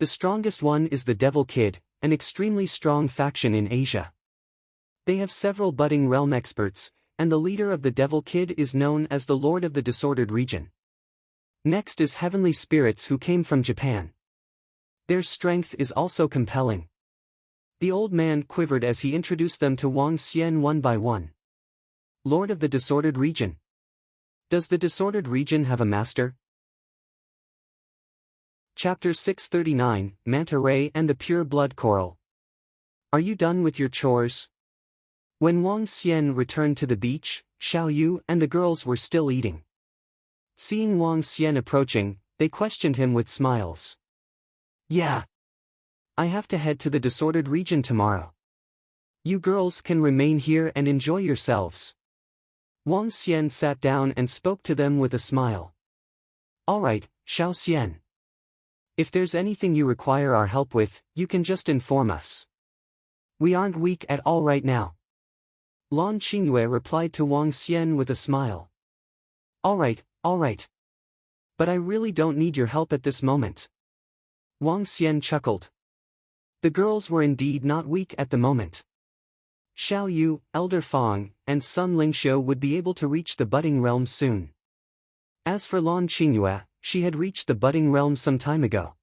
The strongest one is the Devil Kid, an extremely strong faction in Asia. They have several budding realm experts, and the leader of the Devil Kid is known as the Lord of the Disordered Region. Next is Heavenly Spirits who came from Japan. Their strength is also compelling. The old man quivered as he introduced them to Wang Xian one by one. Lord of the Disordered Region. Does the Disordered Region have a master? Chapter 639, Manta Ray and the Pure Blood Coral. Are you done with your chores? When Wang Xian returned to the beach, Xiao Yu and the girls were still eating. Seeing Wang Xian approaching, they questioned him with smiles. Yeah. I have to head to the Disordered Region tomorrow. You girls can remain here and enjoy yourselves. Wang Xian sat down and spoke to them with a smile. All right, Xiao Xian. If there's anything you require our help with, you can just inform us. We aren't weak at all right now. Lan Qingyue replied to Wang Xian with a smile. All right. But I really don't need your help at this moment. Wang Xian chuckled. The girls were indeed not weak at the moment. Xiao Yu, Elder Fang, and Sun Lingxiu would be able to reach the budding realm soon. As for Lan Qingyue, she had reached the budding realm some time ago.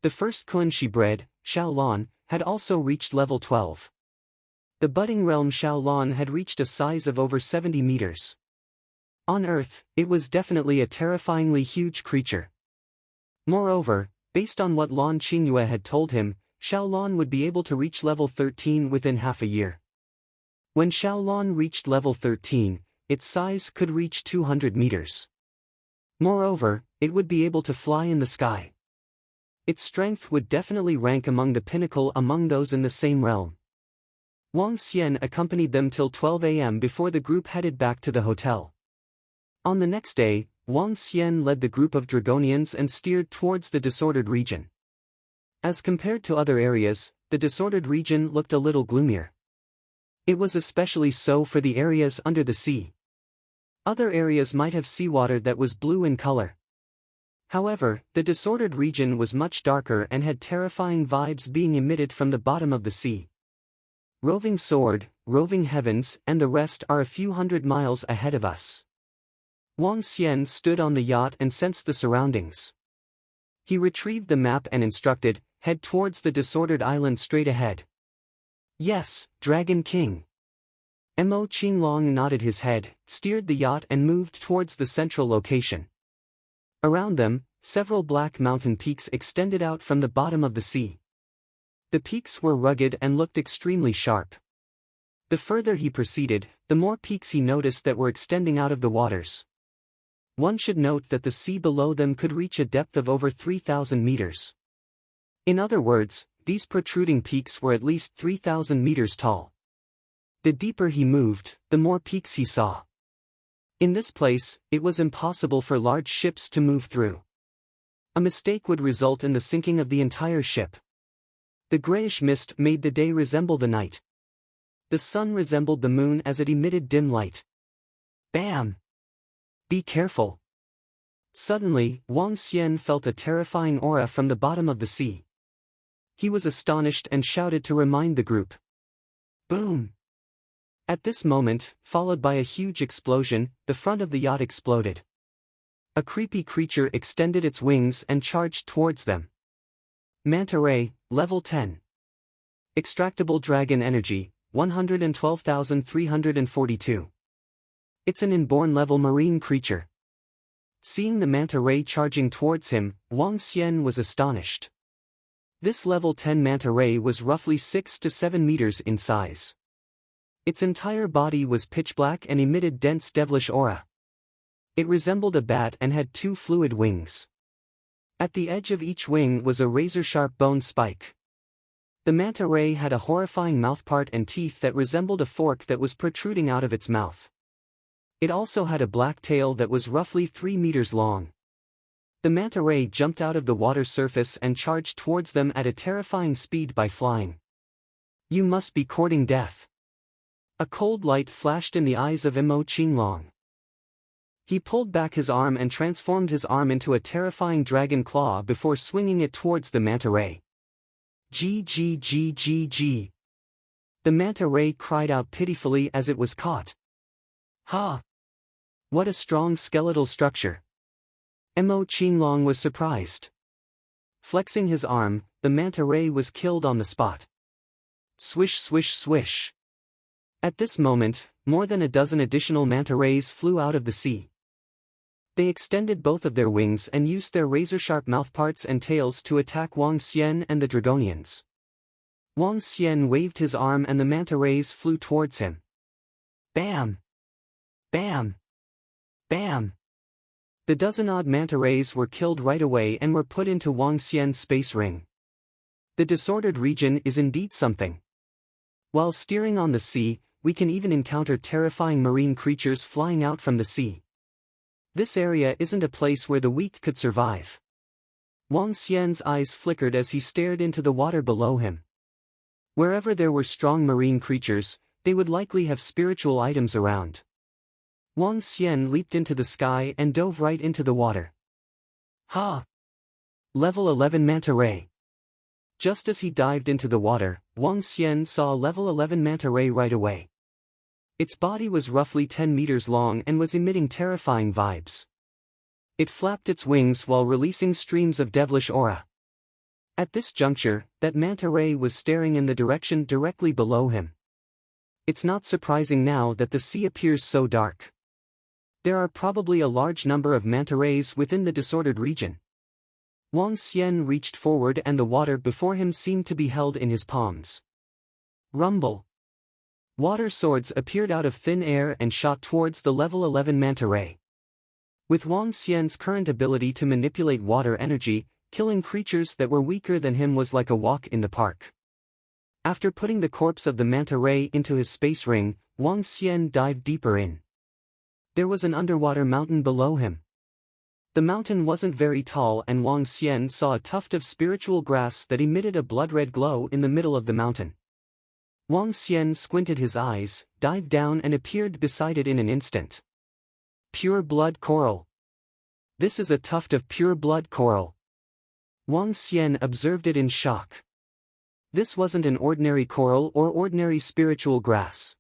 The first kun she bred, Xiao Lan, had also reached level 12. The budding realm Xiao Lan had reached a size of over 70 meters. On Earth, it was definitely a terrifyingly huge creature. Moreover, based on what Lan Qingyue had told him, Xiao Lan would be able to reach level 13 within half a year. When Xiao Lan reached level 13, its size could reach 200 meters. Moreover, it would be able to fly in the sky. Its strength would definitely rank among the pinnacle among those in the same realm. Wang Xian accompanied them till 12 a.m. before the group headed back to the hotel. On the next day, Wang Xian led the group of Dragonians and steered towards the Disordered Region. As compared to other areas, the Disordered Region looked a little gloomier. It was especially so for the areas under the sea. Other areas might have seawater that was blue in color. However, the Disordered Region was much darker and had terrifying vibes being emitted from the bottom of the sea. Roving Sword, Roving Heavens, and the rest are a few hundred miles ahead of us. Wang Xian stood on the yacht and sensed the surroundings. He retrieved the map and instructed, head towards the Disordered Island straight ahead. Yes, Dragon King. Mo Qinglong nodded his head, steered the yacht and moved towards the central location. Around them, several black mountain peaks extended out from the bottom of the sea. The peaks were rugged and looked extremely sharp. The further he proceeded, the more peaks he noticed that were extending out of the waters. One should note that the sea below them could reach a depth of over 3,000 meters. In other words, these protruding peaks were at least 3,000 meters tall. The deeper he moved, the more peaks he saw. In this place, it was impossible for large ships to move through. A mistake would result in the sinking of the entire ship. The grayish mist made the day resemble the night. The sun resembled the moon as it emitted dim light. Bam! Be careful. Suddenly, Wang Xian felt a terrifying aura from the bottom of the sea. He was astonished and shouted to remind the group. Boom! At this moment, followed by a huge explosion, the front of the yacht exploded. A creepy creature extended its wings and charged towards them. Manta Ray, level 10. Extractable Dragon Energy, 112,342. It's an inborn level marine creature. Seeing the Manta Ray charging towards him, Wang Xian was astonished. This level 10 Manta Ray was roughly 6 to 7 meters in size. Its entire body was pitch black and emitted dense devilish aura. It resembled a bat and had 2 fluid wings. At the edge of each wing was a razor-sharp bone spike. The Manta Ray had a horrifying mouthpart and teeth that resembled a fork that was protruding out of its mouth. It also had a black tail that was roughly 3 meters long. The Manta Ray jumped out of the water surface and charged towards them at a terrifying speed by flying. You must be courting death. A cold light flashed in the eyes of Mo Qinglong. He pulled back his arm and transformed his arm into a terrifying dragon claw before swinging it towards the manta ray. G. The manta ray cried out pitifully as it was caught. Ha! What a strong skeletal structure! Mo Qinglong was surprised. Flexing his arm, the manta ray was killed on the spot. Swish swish swish. At this moment, more than a dozen additional manta rays flew out of the sea. They extended both of their wings and used their razor-sharp mouthparts and tails to attack Wang Xian and the Dragonians. Wang Xian waved his arm and the manta rays flew towards him. Bam! Bam! Bam! The dozen-odd manta rays were killed right away and were put into Wang Xian's space ring. The disordered region is indeed something. While steering on the sea, we can even encounter terrifying marine creatures flying out from the sea. This area isn't a place where the weak could survive. Wang Xian's eyes flickered as he stared into the water below him. Wherever there were strong marine creatures, they would likely have spiritual items around. Wang Xian leaped into the sky and dove right into the water. Ha! Level 11 Manta Ray. Just as he dived into the water, Wang Xian saw a level 11 manta ray right away. Its body was roughly 10 meters long and was emitting terrifying vibes. It flapped its wings while releasing streams of devilish aura. At this juncture, that manta ray was staring in the direction directly below him. It's not surprising now that the sea appears so dark. There are probably a large number of manta rays within the disordered region. Wang Xian reached forward and the water before him seemed to be held in his palms. Rumble. Water swords appeared out of thin air and shot towards the level 11 manta ray. With Wang Xian's current ability to manipulate water energy, killing creatures that were weaker than him was like a walk in the park. After putting the corpse of the manta ray into his space ring, Wang Xian dived deeper in. There was an underwater mountain below him. The mountain wasn't very tall and Wang Xian saw a tuft of spiritual grass that emitted a blood-red glow in the middle of the mountain. Wang Xian squinted his eyes, dived down and appeared beside it in an instant. Pure blood coral. This is a tuft of pure blood coral. Wang Xian observed it in shock. This wasn't an ordinary coral or ordinary spiritual grass.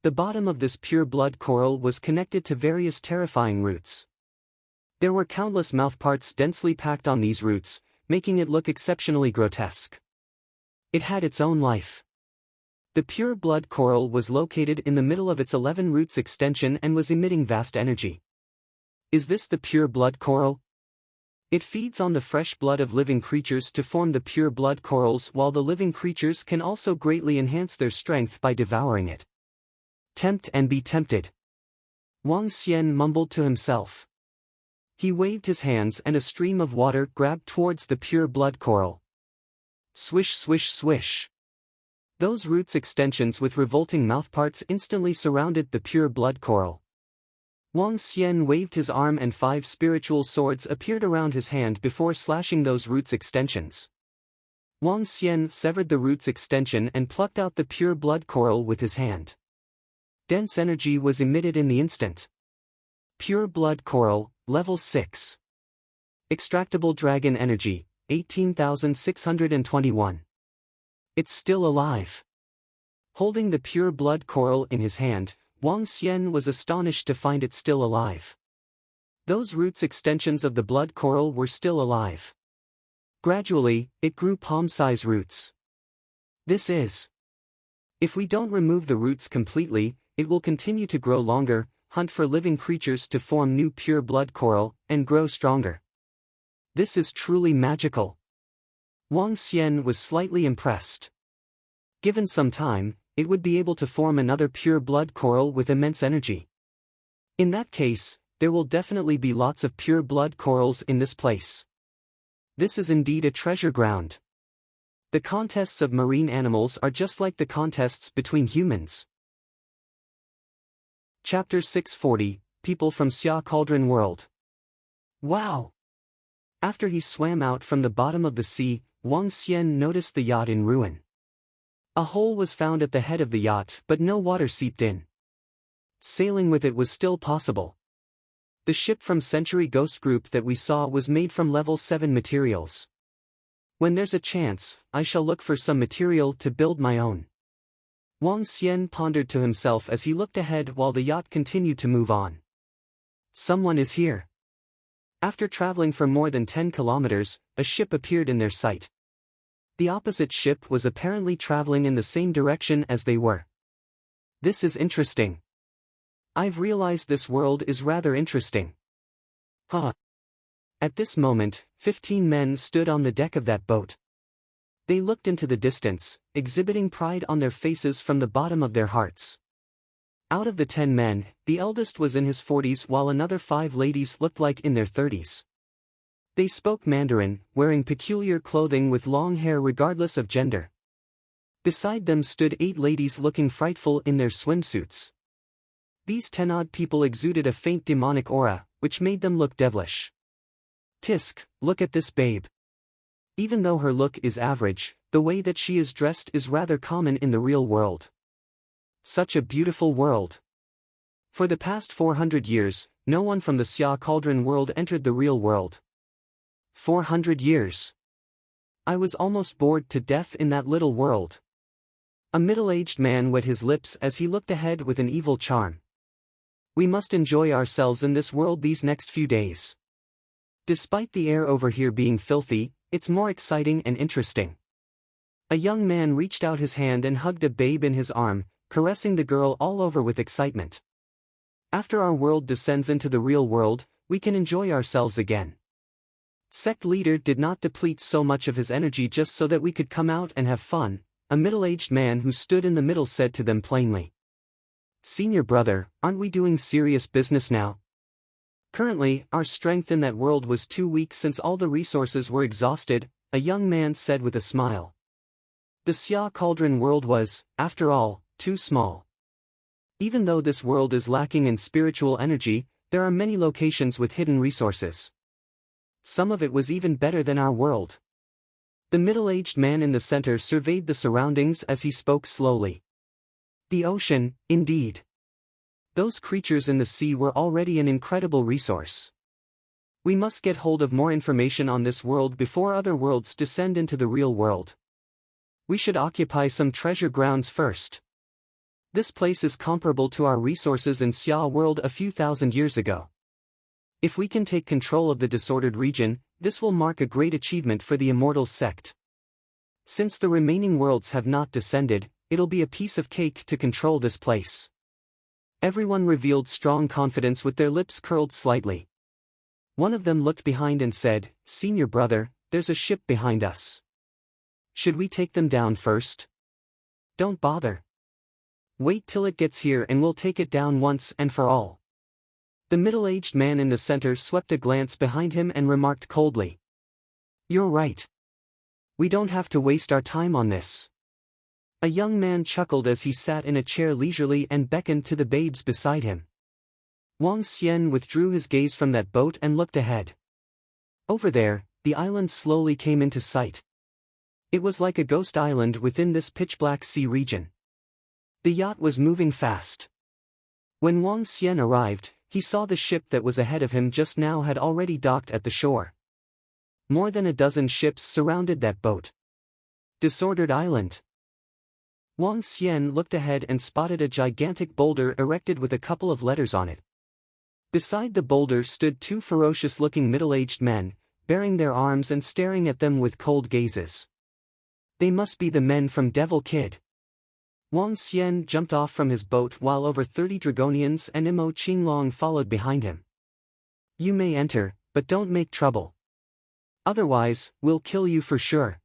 The bottom of this pure blood coral was connected to various terrifying roots. There were countless mouthparts densely packed on these roots, making it look exceptionally grotesque. It had its own life. The pure blood coral was located in the middle of its 11 roots extension and was emitting vast energy. Is this the pure blood coral? It feeds on the fresh blood of living creatures to form the pure blood corals, while the living creatures can also greatly enhance their strength by devouring it. Tempt and be tempted. Wang Xian mumbled to himself. He waved his hands and a stream of water grabbed towards the pure blood coral. Swish swish swish. Those roots extensions with revolting mouthparts instantly surrounded the pure blood coral. Wang Xian waved his arm and 5 spiritual swords appeared around his hand before slashing those roots extensions. Wang Xian severed the roots extension and plucked out the pure blood coral with his hand. Dense energy was emitted in the instant. Pure blood coral, level 6. Extractable dragon energy, 18,621. It's still alive. Holding the pure blood coral in his hand, Wang Xian was astonished to find it still alive. Those roots extensions of the blood coral were still alive. Gradually, it grew palm-size roots. This is. If we don't remove the roots completely, it will continue to grow longer, hunt for living creatures to form new pure blood coral, and grow stronger. This is truly magical. Wang Xian was slightly impressed. Given some time, it would be able to form another pure blood coral with immense energy. In that case, there will definitely be lots of pure blood corals in this place. This is indeed a treasure ground. The contests of marine animals are just like the contests between humans. Chapter 640, People from Xia Cauldron World. Wow! After he swam out from the bottom of the sea, Wang Xian noticed the yacht in ruin. A hole was found at the head of the yacht but no water seeped in. Sailing with it was still possible. The ship from Century Ghost Group that we saw was made from level 7 materials. When there's a chance, I shall look for some material to build my own. Wang Xian pondered to himself as he looked ahead while the yacht continued to move on. Someone is here. After traveling for more than 10 kilometers, a ship appeared in their sight. The opposite ship was apparently traveling in the same direction as they were. This is interesting. I've realized this world is rather interesting. Huh. At this moment, 15 men stood on the deck of that boat. They looked into the distance, exhibiting pride on their faces from the bottom of their hearts. Out of the 10 men, the eldest was in his 40s while another 5 ladies looked like in their 30s. They spoke Mandarin, wearing peculiar clothing with long hair regardless of gender. Beside them stood 8 ladies looking frightful in their swimsuits. These 10-odd people exuded a faint demonic aura, which made them look devilish. Tisk, look at this babe. Even though her look is average, the way that she is dressed is rather common in the real world. Such a beautiful world. For the past 400 years, no one from the Xia Cauldron world entered the real world. 400 years. I was almost bored to death in that little world. A middle-aged man wet his lips as he looked ahead with an evil charm. We must enjoy ourselves in this world these next few days. Despite the air over here being filthy, it's more exciting and interesting. A young man reached out his hand and hugged a babe in his arm, caressing the girl all over with excitement. After our world descends into the real world, we can enjoy ourselves again. Sect leader did not deplete so much of his energy just so that we could come out and have fun, a middle-aged man who stood in the middle said to them plainly. Senior brother, aren't we doing serious business now? Currently, our strength in that world was too weak since all the resources were exhausted, a young man said with a smile. The Xia Cauldron world was, after all, too small. Even though this world is lacking in spiritual energy, there are many locations with hidden resources. Some of it was even better than our world. The middle-aged man in the center surveyed the surroundings as he spoke slowly. The ocean, indeed. Those creatures in the sea were already an incredible resource. We must get hold of more information on this world before other worlds descend into the real world. We should occupy some treasure grounds first. This place is comparable to our resources in Xia world a few thousand years ago. If we can take control of the disordered region, this will mark a great achievement for the Immortal sect. Since the remaining worlds have not descended, it'll be a piece of cake to control this place. Everyone revealed strong confidence with their lips curled slightly. One of them looked behind and said, Senior brother, there's a ship behind us. Should we take them down first? Don't bother. Wait till it gets here and we'll take it down once and for all. The middle-aged man in the center swept a glance behind him and remarked coldly. You're right. We don't have to waste our time on this. A young man chuckled as he sat in a chair leisurely and beckoned to the babes beside him. Wang Xian withdrew his gaze from that boat and looked ahead. Over there, the island slowly came into sight. It was like a ghost island within this pitch-black sea region. The yacht was moving fast. When Wang Xian arrived, he saw the ship that was ahead of him just now had already docked at the shore. More than a dozen ships surrounded that boat. Disordered Island. Wang Xian looked ahead and spotted a gigantic boulder erected with a couple of letters on it. Beside the boulder stood 2 ferocious-looking middle-aged men, baring their arms and staring at them with cold gazes. They must be the men from Devil Kid. Wang Xian jumped off from his boat while over 30 Dragonians and Imo Qinglong followed behind him. You may enter, but don't make trouble. Otherwise, we'll kill you for sure.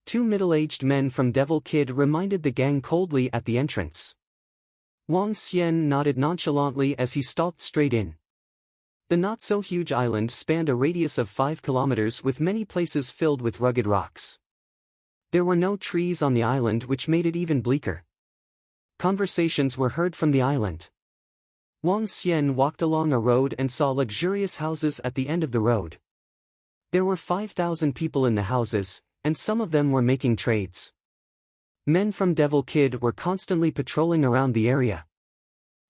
2 middle-aged men from Devil Kid reminded the gang coldly at the entrance. Wang Xian nodded nonchalantly as he stalked straight in. The not-so-huge island spanned a radius of 5 kilometers with many places filled with rugged rocks. There were no trees on the island, which made it even bleaker. Conversations were heard from the island. Wang Xian walked along a road and saw luxurious houses at the end of the road. There were 5,000 people in the houses, and some of them were making trades. Men from Devil Kid were constantly patrolling around the area.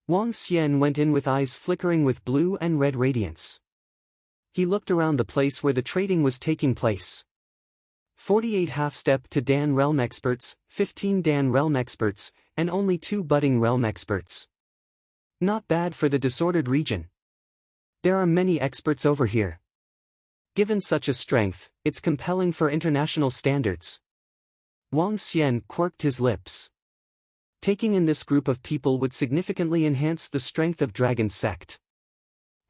Wang Xian went in with eyes flickering with blue and red radiance. He looked around the place where the trading was taking place. 48 half-step to Dan realm experts, 15 Dan realm experts, and only 2 budding realm experts. Not bad for the disordered region. There are many experts over here. Given such a strength, it's compelling for international standards. Wang Xian quirked his lips. Taking in this group of people would significantly enhance the strength of Dragon Sect.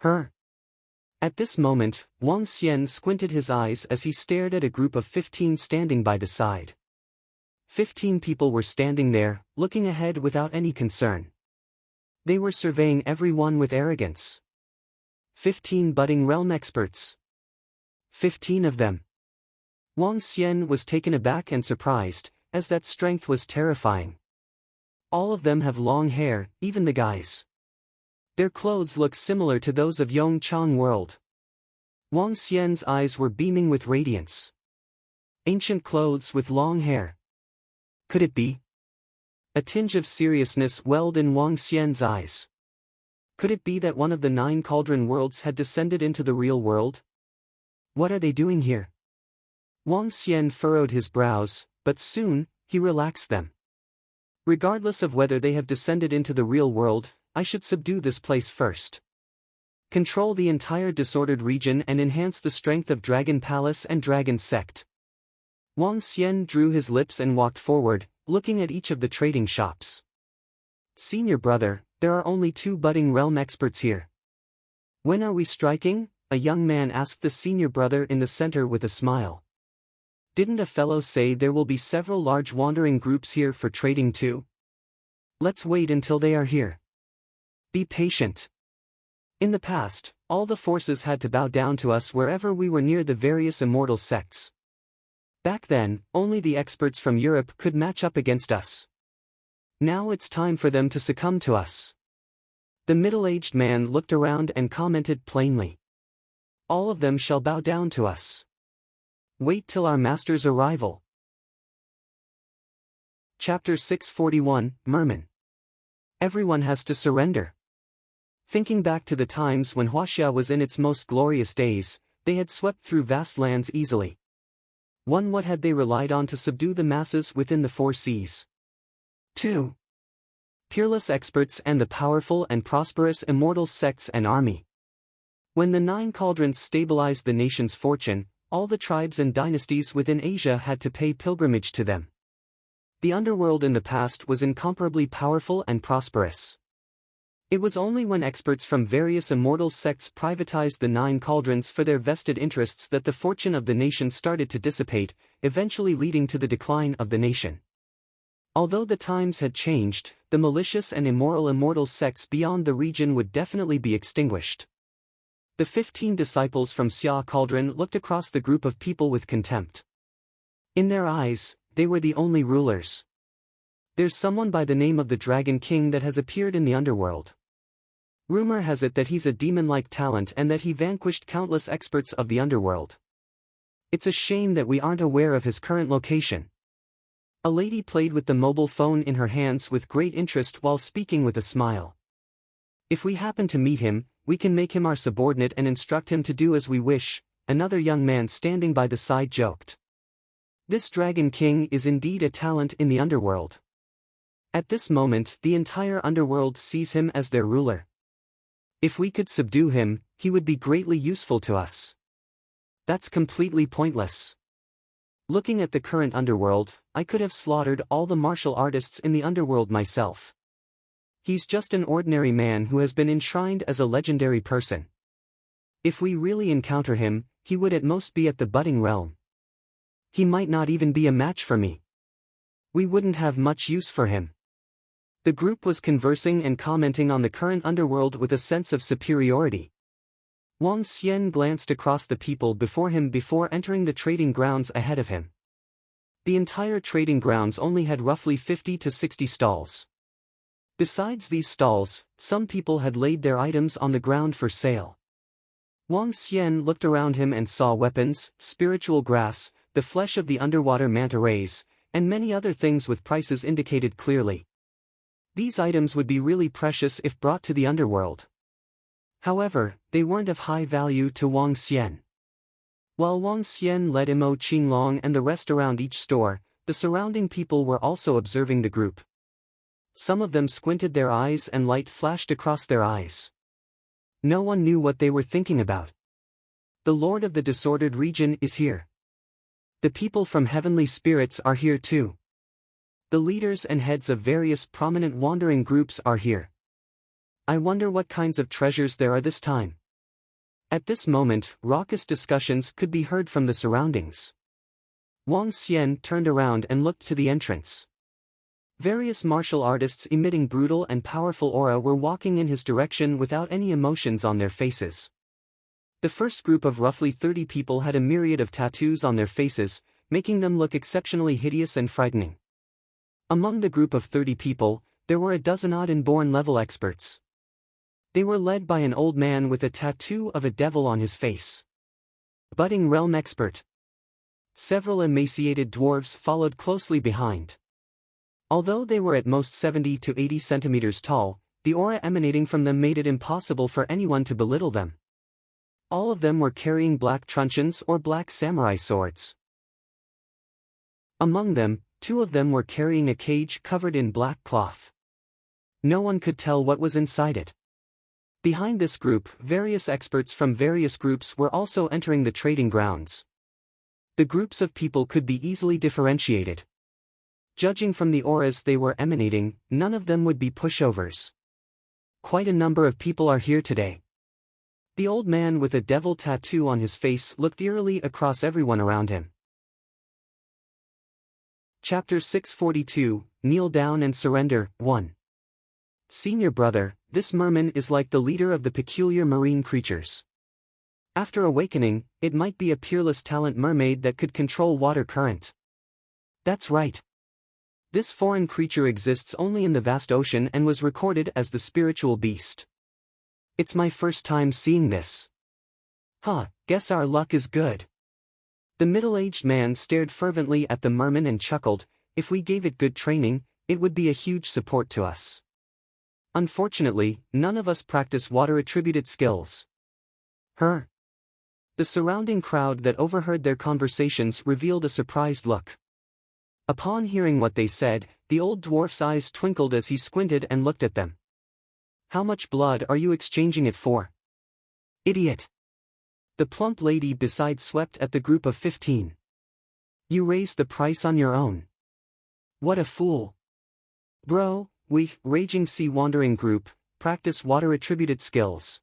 At this moment, Wang Xian squinted his eyes as he stared at a group of 15 standing by the side. 15 people were standing there, looking ahead without any concern. They were surveying everyone with arrogance. 15 budding realm experts. 15 of them. Wang Xian was taken aback and surprised, as that strength was terrifying. All of them have long hair, even the guys. Their clothes look similar to those of Yongchang World. Wang Xian's eyes were beaming with radiance. Ancient clothes with long hair. Could it be? A tinge of seriousness welled in Wang Xian's eyes. Could it be that one of the 9 cauldron worlds had descended into the real world? What are they doing here? Wang Xian furrowed his brows, but soon, he relaxed them. Regardless of whether they have descended into the real world, I should subdue this place first. Control the entire disordered region and enhance the strength of Dragon Palace and Dragon Sect. Wang Xian drew his lips and walked forward, looking at each of the trading shops. Senior brother, there are only 2 budding realm experts here. When are we striking? A young man asked the senior brother in the center with a smile. Didn't a fellow say there will be several large wandering groups here for trading too? Let's wait until they are here. Be patient. In the past, all the forces had to bow down to us wherever we were near the various immortal sects. Back then, only the experts from Europe could match up against us. Now it's time for them to succumb to us. The middle-aged man looked around and commented plainly. All of them shall bow down to us. Wait till our master's arrival. Chapter 641, Merman. Everyone has to surrender. Thinking back to the times when Huaxia was in its most glorious days, they had swept through vast lands easily. What had they relied on to subdue the masses within the 4 seas? 2. Peerless experts and the powerful and prosperous immortal sects and army. When the 9 cauldrons stabilized the nation's fortune, all the tribes and dynasties within Asia had to pay pilgrimage to them. The underworld in the past was incomparably powerful and prosperous. It was only when experts from various immortal sects privatized the 9 cauldrons for their vested interests that the fortune of the nation started to dissipate, eventually leading to the decline of the nation. Although the times had changed, the malicious and immoral immortal sects beyond the region would definitely be extinguished. The 15 disciples from Xia Cauldron looked across the group of people with contempt. In their eyes, they were the only rulers. There's someone by the name of the Dragon King that has appeared in the underworld. Rumor has it that he's a demon-like talent and that he vanquished countless experts of the underworld. It's a shame that we aren't aware of his current location. A lady played with the mobile phone in her hands with great interest while speaking with a smile. If we happen to meet him, we can make him our subordinate and instruct him to do as we wish, another young man standing by the side joked. This Dragon King is indeed a talent in the underworld. At this moment, the entire underworld sees him as their ruler. If we could subdue him, he would be greatly useful to us. That's completely pointless. Looking at the current underworld, I could have slaughtered all the martial artists in the underworld myself. He's just an ordinary man who has been enshrined as a legendary person. If we really encounter him, he would at most be at the budding realm. He might not even be a match for me. We wouldn't have much use for him. The group was conversing and commenting on the current underworld with a sense of superiority. Wang Xian glanced across the people before him before entering the trading grounds ahead of him. The entire trading grounds only had roughly 50 to 60 stalls. Besides these stalls, some people had laid their items on the ground for sale. Wang Xian looked around him and saw weapons, spiritual grass, the flesh of the underwater manta rays, and many other things with prices indicated clearly. These items would be really precious if brought to the underworld. However, they weren't of high value to Wang Xian. While Wang Xian led Imo Qinglong and the rest around each store, the surrounding people were also observing the group. Some of them squinted their eyes and light flashed across their eyes. No one knew what they were thinking about. The Lord of the Disordered Region is here. The people from heavenly spirits are here too. The leaders and heads of various prominent wandering groups are here. I wonder what kinds of treasures there are this time. At this moment, raucous discussions could be heard from the surroundings. Wang Xian turned around and looked to the entrance. Various martial artists emitting brutal and powerful aura were walking in his direction without any emotions on their faces. The first group of roughly 30 people had a myriad of tattoos on their faces, making them look exceptionally hideous and frightening. Among the group of 30 people, there were a dozen-odd inborn level experts. They were led by an old man with a tattoo of a devil on his face. Budding realm expert. Several emaciated dwarves followed closely behind. Although they were at most 70 to 80 centimeters tall, the aura emanating from them made it impossible for anyone to belittle them. All of them were carrying black truncheons or black samurai swords. Among them, 2 of them were carrying a cage covered in black cloth. No one could tell what was inside it. Behind this group, various experts from various groups were also entering the trading grounds. The groups of people could be easily differentiated. Judging from the auras they were emanating, none of them would be pushovers. Quite a number of people are here today. The old man with a devil tattoo on his face looked eerily across everyone around him. Chapter 642, Kneel Down and Surrender, 1. Senior brother, this merman is like the leader of the peculiar marine creatures. After awakening, it might be a peerless talent mermaid that could control water current. That's right. This foreign creature exists only in the vast ocean and was recorded as the spiritual beast. It's my first time seeing this. Guess our luck is good. The middle-aged man stared fervently at the merman and chuckled. If we gave it good training, it would be a huge support to us. Unfortunately, none of us practice water-attributed skills. The surrounding crowd that overheard their conversations revealed a surprised look. Upon hearing what they said, the old dwarf's eyes twinkled as he squinted and looked at them. How much blood are you exchanging it for? Idiot! The plump lady beside swept at the group of 15. You raised the price on your own. What a fool! Bro, we, Raging Sea Wandering Group, practice water-attributed skills.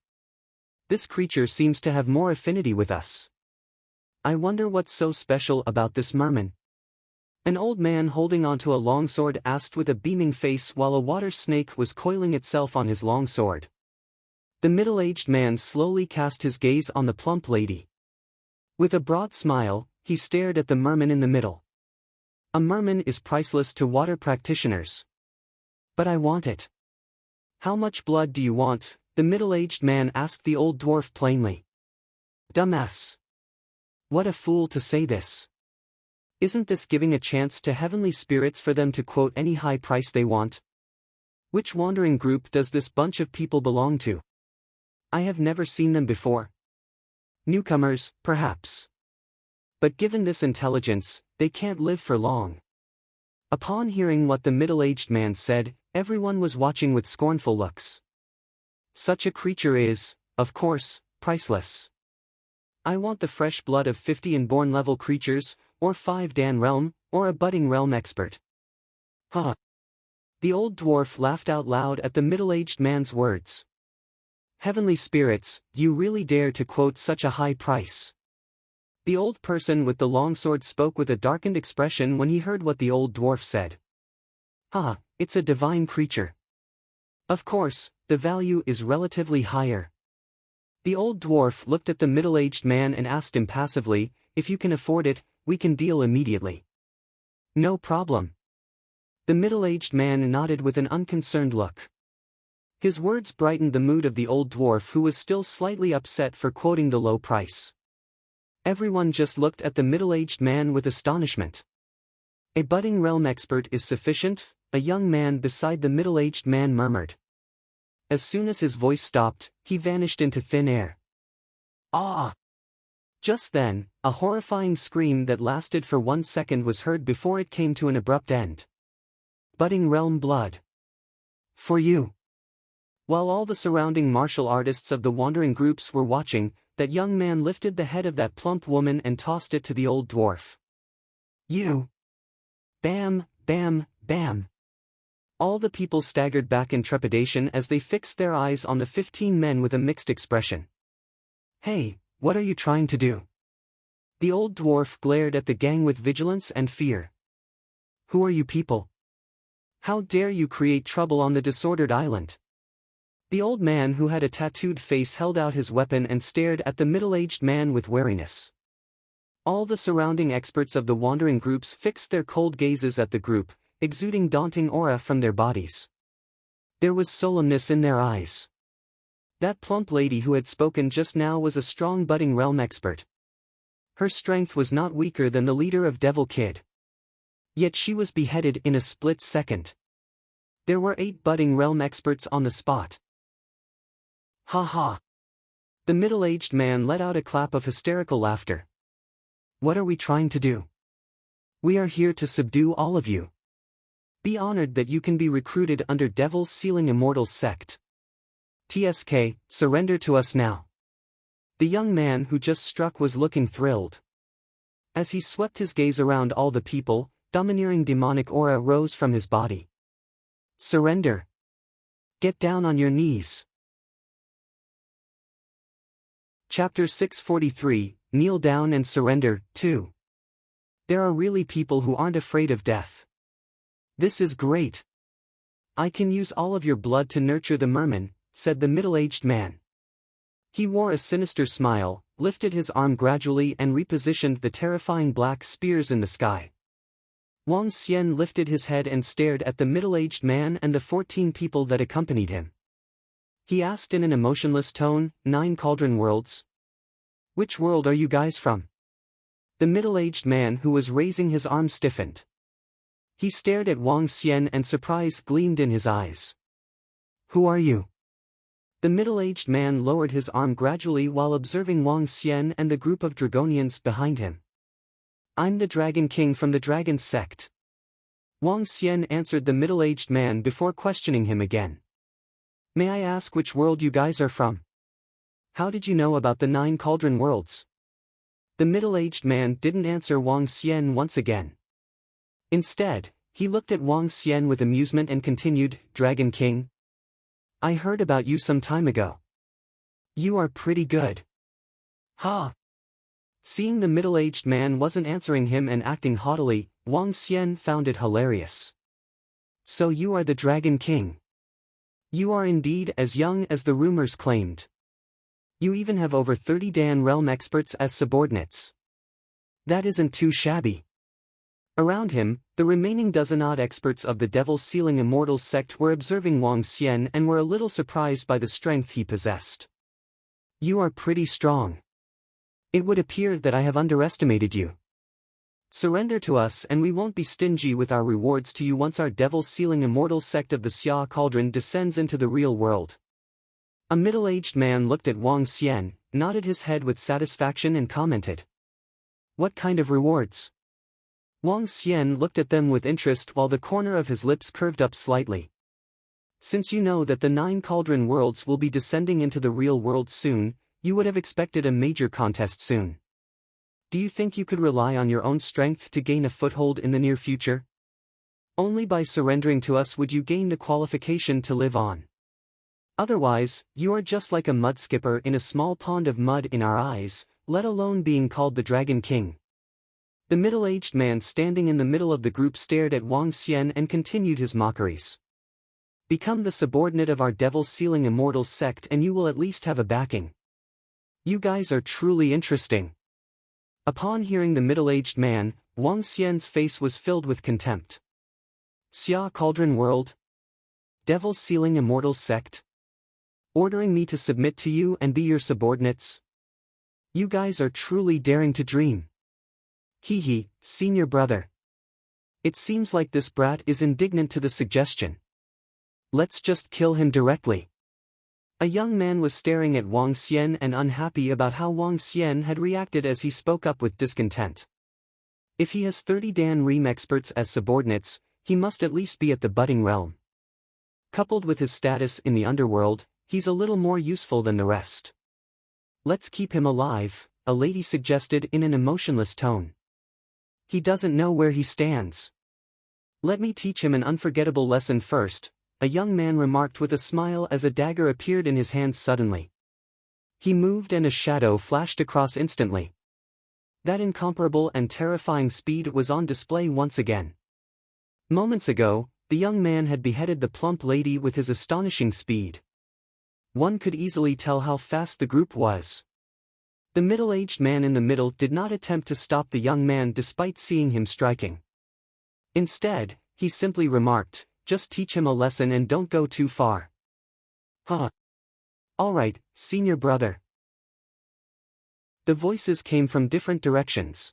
This creature seems to have more affinity with us. I wonder what's so special about this merman. An old man holding onto a longsword asked with a beaming face while a water snake was coiling itself on his longsword. The middle-aged man slowly cast his gaze on the plump lady. With a broad smile, he stared at the merman in the middle. A merman is priceless to water practitioners. But I want it. How much blood do you want? The middle-aged man asked the old dwarf plainly. Dumbass. What a fool to say this. Isn't this giving a chance to heavenly spirits for them to quote any high price they want? Which wandering group does this bunch of people belong to? I have never seen them before. Newcomers, perhaps. But given this intelligence, they can't live for long. Upon hearing what the middle-aged man said, everyone was watching with scornful looks. Such a creature is, of course, priceless. I want the fresh blood of 50 inborn level creatures, or 5 Dan realm, or a budding realm expert. The old dwarf laughed out loud at the middle-aged man's words. Heavenly spirits, you really dare to quote such a high price. The old person with the longsword spoke with a darkened expression when he heard what the old dwarf said. It's a divine creature. Of course, the value is relatively higher. The old dwarf looked at the middle-aged man and asked impassively, if you can afford it, we can deal immediately. No problem. The middle-aged man nodded with an unconcerned look. His words brightened the mood of the old dwarf who was still slightly upset for quoting the low price. Everyone just looked at the middle-aged man with astonishment. A budding realm expert is sufficient? a young man beside the middle-aged man murmured. As soon as his voice stopped, he vanished into thin air. Ah! Just then, a horrifying scream that lasted for 1 second was heard before it came to an abrupt end. Budding realm blood. For you. While all the surrounding martial artists of the wandering groups were watching, that young man lifted the head of that plump woman and tossed it to the old dwarf. You! Bam, bam, bam. All the people staggered back in trepidation as they fixed their eyes on the 15 men with a mixed expression. Hey, what are you trying to do? The old dwarf glared at the gang with vigilance and fear. Who are you people? How dare you create trouble on the disordered island? The old man who had a tattooed face held out his weapon and stared at the middle-aged man with wariness. All the surrounding experts of the wandering groups fixed their cold gazes at the group, exuding daunting aura from their bodies. There was solemnness in their eyes. That plump lady who had spoken just now was a strong budding realm expert. Her strength was not weaker than the leader of Devil Kid. Yet she was beheaded in a split second. There were 8 budding realm experts on the spot. Ha ha! The middle-aged man let out a clap of hysterical laughter. What are we trying to do? We are here to subdue all of you. Be honored that you can be recruited under Devil's Sealing Immortals sect. TSK, surrender to us now. The young man who just struck was looking thrilled. As he swept his gaze around all the people, domineering demonic aura rose from his body. Surrender. Get down on your knees. Chapter 643, Kneel Down and Surrender, 2. There are really people who aren't afraid of death. This is great. I can use all of your blood to nurture the merman, said the middle-aged man. He wore a sinister smile, lifted his arm gradually and repositioned the terrifying black spears in the sky. Wang Xian lifted his head and stared at the middle-aged man and the 14 people that accompanied him. He asked in an emotionless tone, 9 Cauldron Worlds? Which world are you guys from? The middle-aged man who was raising his arm stiffened. He stared at Wang Xian and surprise gleamed in his eyes. Who are you? The middle-aged man lowered his arm gradually while observing Wang Xian and the group of Dragonians behind him. I'm the Dragon King from the Dragon Sect. Wang Xian answered the middle-aged man before questioning him again. May I ask which world you guys are from? How did you know about the 9 Cauldron Worlds? The middle-aged man didn't answer Wang Xian once again. Instead, he looked at Wang Xian with amusement and continued, Dragon King? I heard about you some time ago. You are pretty good. Ha! Seeing the middle-aged man wasn't answering him and acting haughtily, Wang Xian found it hilarious. So you are the Dragon King. You are indeed as young as the rumors claimed. You even have over 30 Dan realm experts as subordinates. That isn't too shabby. Around him, the remaining dozen-odd experts of the Devil's Sealing Immortals sect were observing Wang Xian and were a little surprised by the strength he possessed. You are pretty strong. It would appear that I have underestimated you. Surrender to us and we won't be stingy with our rewards to you once our Devil's Sealing Immortals sect of the Xia Cauldron descends into the real world. A middle-aged man looked at Wang Xian, nodded his head with satisfaction and commented. What kind of rewards? Wang Xian looked at them with interest while the corner of his lips curved up slightly. Since you know that the 9 Cauldron Worlds will be descending into the real world soon, you would have expected a major contest soon. Do you think you could rely on your own strength to gain a foothold in the near future? Only by surrendering to us would you gain the qualification to live on. Otherwise, you are just like a mud skipper in a small pond of mud in our eyes, let alone being called the Dragon King. The middle-aged man standing in the middle of the group stared at Wang Xian and continued his mockeries. Become the subordinate of our Devil's Sealing Immortals sect and you will at least have a backing. You guys are truly interesting. Upon hearing the middle-aged man, Wang Xian's face was filled with contempt. Xia Cauldron World? Devil's Sealing Immortals sect? Ordering me to submit to you and be your subordinates? You guys are truly daring to dream. Hee hee, senior brother. It seems like this brat is indignant to the suggestion. Let's just kill him directly. A young man was staring at Wang Xian and unhappy about how Wang Xian had reacted as he spoke up with discontent. If he has 30 Dan Ream experts as subordinates, he must at least be at the budding realm. Coupled with his status in the underworld, he's a little more useful than the rest. Let's keep him alive, a lady suggested in an emotionless tone. He doesn't know where he stands. Let me teach him an unforgettable lesson first, a young man remarked with a smile as a dagger appeared in his hands suddenly. He moved and a shadow flashed across instantly. That incomparable and terrifying speed was on display once again. Moments ago, the young man had beheaded the plump lady with his astonishing speed. One could easily tell how fast the group was. The middle-aged man in the middle did not attempt to stop the young man despite seeing him striking. Instead, he simply remarked, "Just teach him a lesson and don't go too far." Huh. All right, senior brother. The voices came from different directions.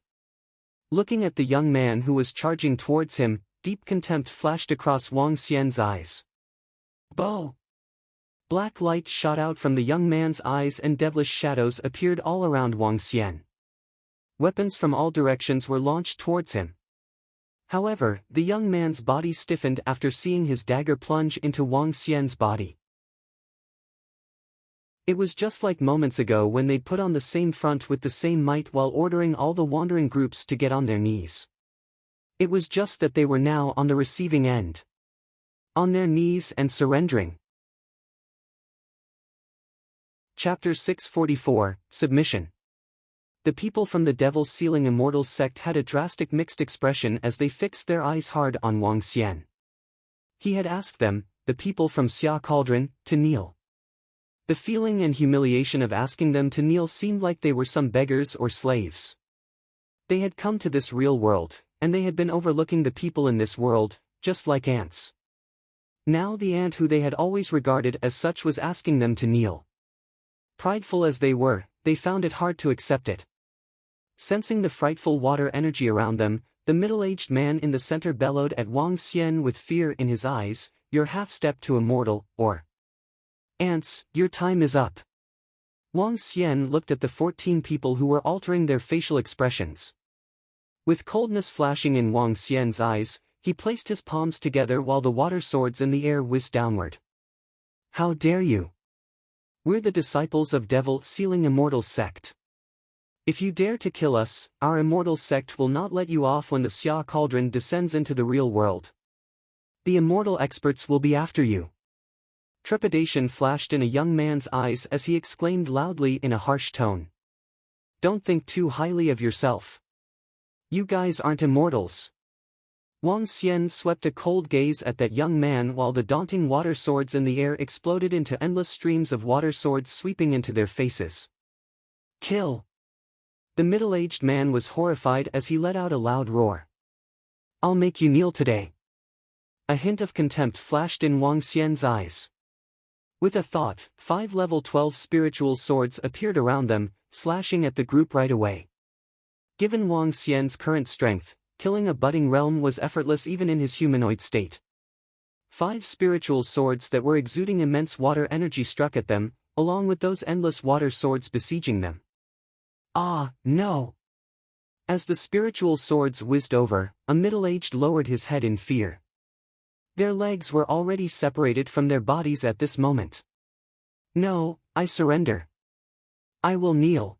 Looking at the young man who was charging towards him, deep contempt flashed across Wang Xian's eyes. Bo! Black light shot out from the young man's eyes and devilish shadows appeared all around Wang Xian. Weapons from all directions were launched towards him. However, the young man's body stiffened after seeing his dagger plunge into Wang Xian's body. It was just like moments ago when they'd put on the same front with the same might while ordering all the wandering groups to get on their knees. It was just that they were now on the receiving end. On their knees and surrendering. Chapter 644, Submission. The people from the Devil's Ceiling Immortals sect had a drastic mixed expression as they fixed their eyes hard on Wang Xian. He had asked them, the people from Xia Cauldron, to kneel. The feeling and humiliation of asking them to kneel seemed like they were some beggars or slaves. They had come to this real world, and they had been overlooking the people in this world, just like ants. Now the ant who they had always regarded as such was asking them to kneel. Prideful as they were, they found it hard to accept it. Sensing the frightful water energy around them, the middle-aged man in the center bellowed at Wang Xian with fear in his eyes, "Your half-step to immortal, or ants, your time is up." Wang Xian looked at the 14 people who were altering their facial expressions. With coldness flashing in Wang Xian's eyes, he placed his palms together while the water swords in the air whizzed downward. "How dare you? We're the disciples of Devil Ceiling Immortal Sect. If you dare to kill us, our Immortal Sect will not let you off when the Xia Cauldron descends into the real world. The Immortal experts will be after you." Trepidation flashed in a young man's eyes as he exclaimed loudly in a harsh tone. "Don't think too highly of yourself. You guys aren't immortals." Wang Xian swept a cold gaze at that young man while the daunting water swords in the air exploded into endless streams of water swords sweeping into their faces. "Kill!" The middle-aged man was horrified as he let out a loud roar. "I'll make you kneel today." A hint of contempt flashed in Wang Xian's eyes. With a thought, 5 level 12 spiritual swords appeared around them, slashing at the group right away. Given Wang Xian's current strength, killing a budding realm was effortless even in his humanoid state. 5 spiritual swords that were exuding immense water energy struck at them, along with those endless water swords besieging them. Ah, no! As the spiritual swords whizzed over, a middle-aged lowered his head in fear. Their legs were already separated from their bodies at this moment. "No, I surrender. I will kneel."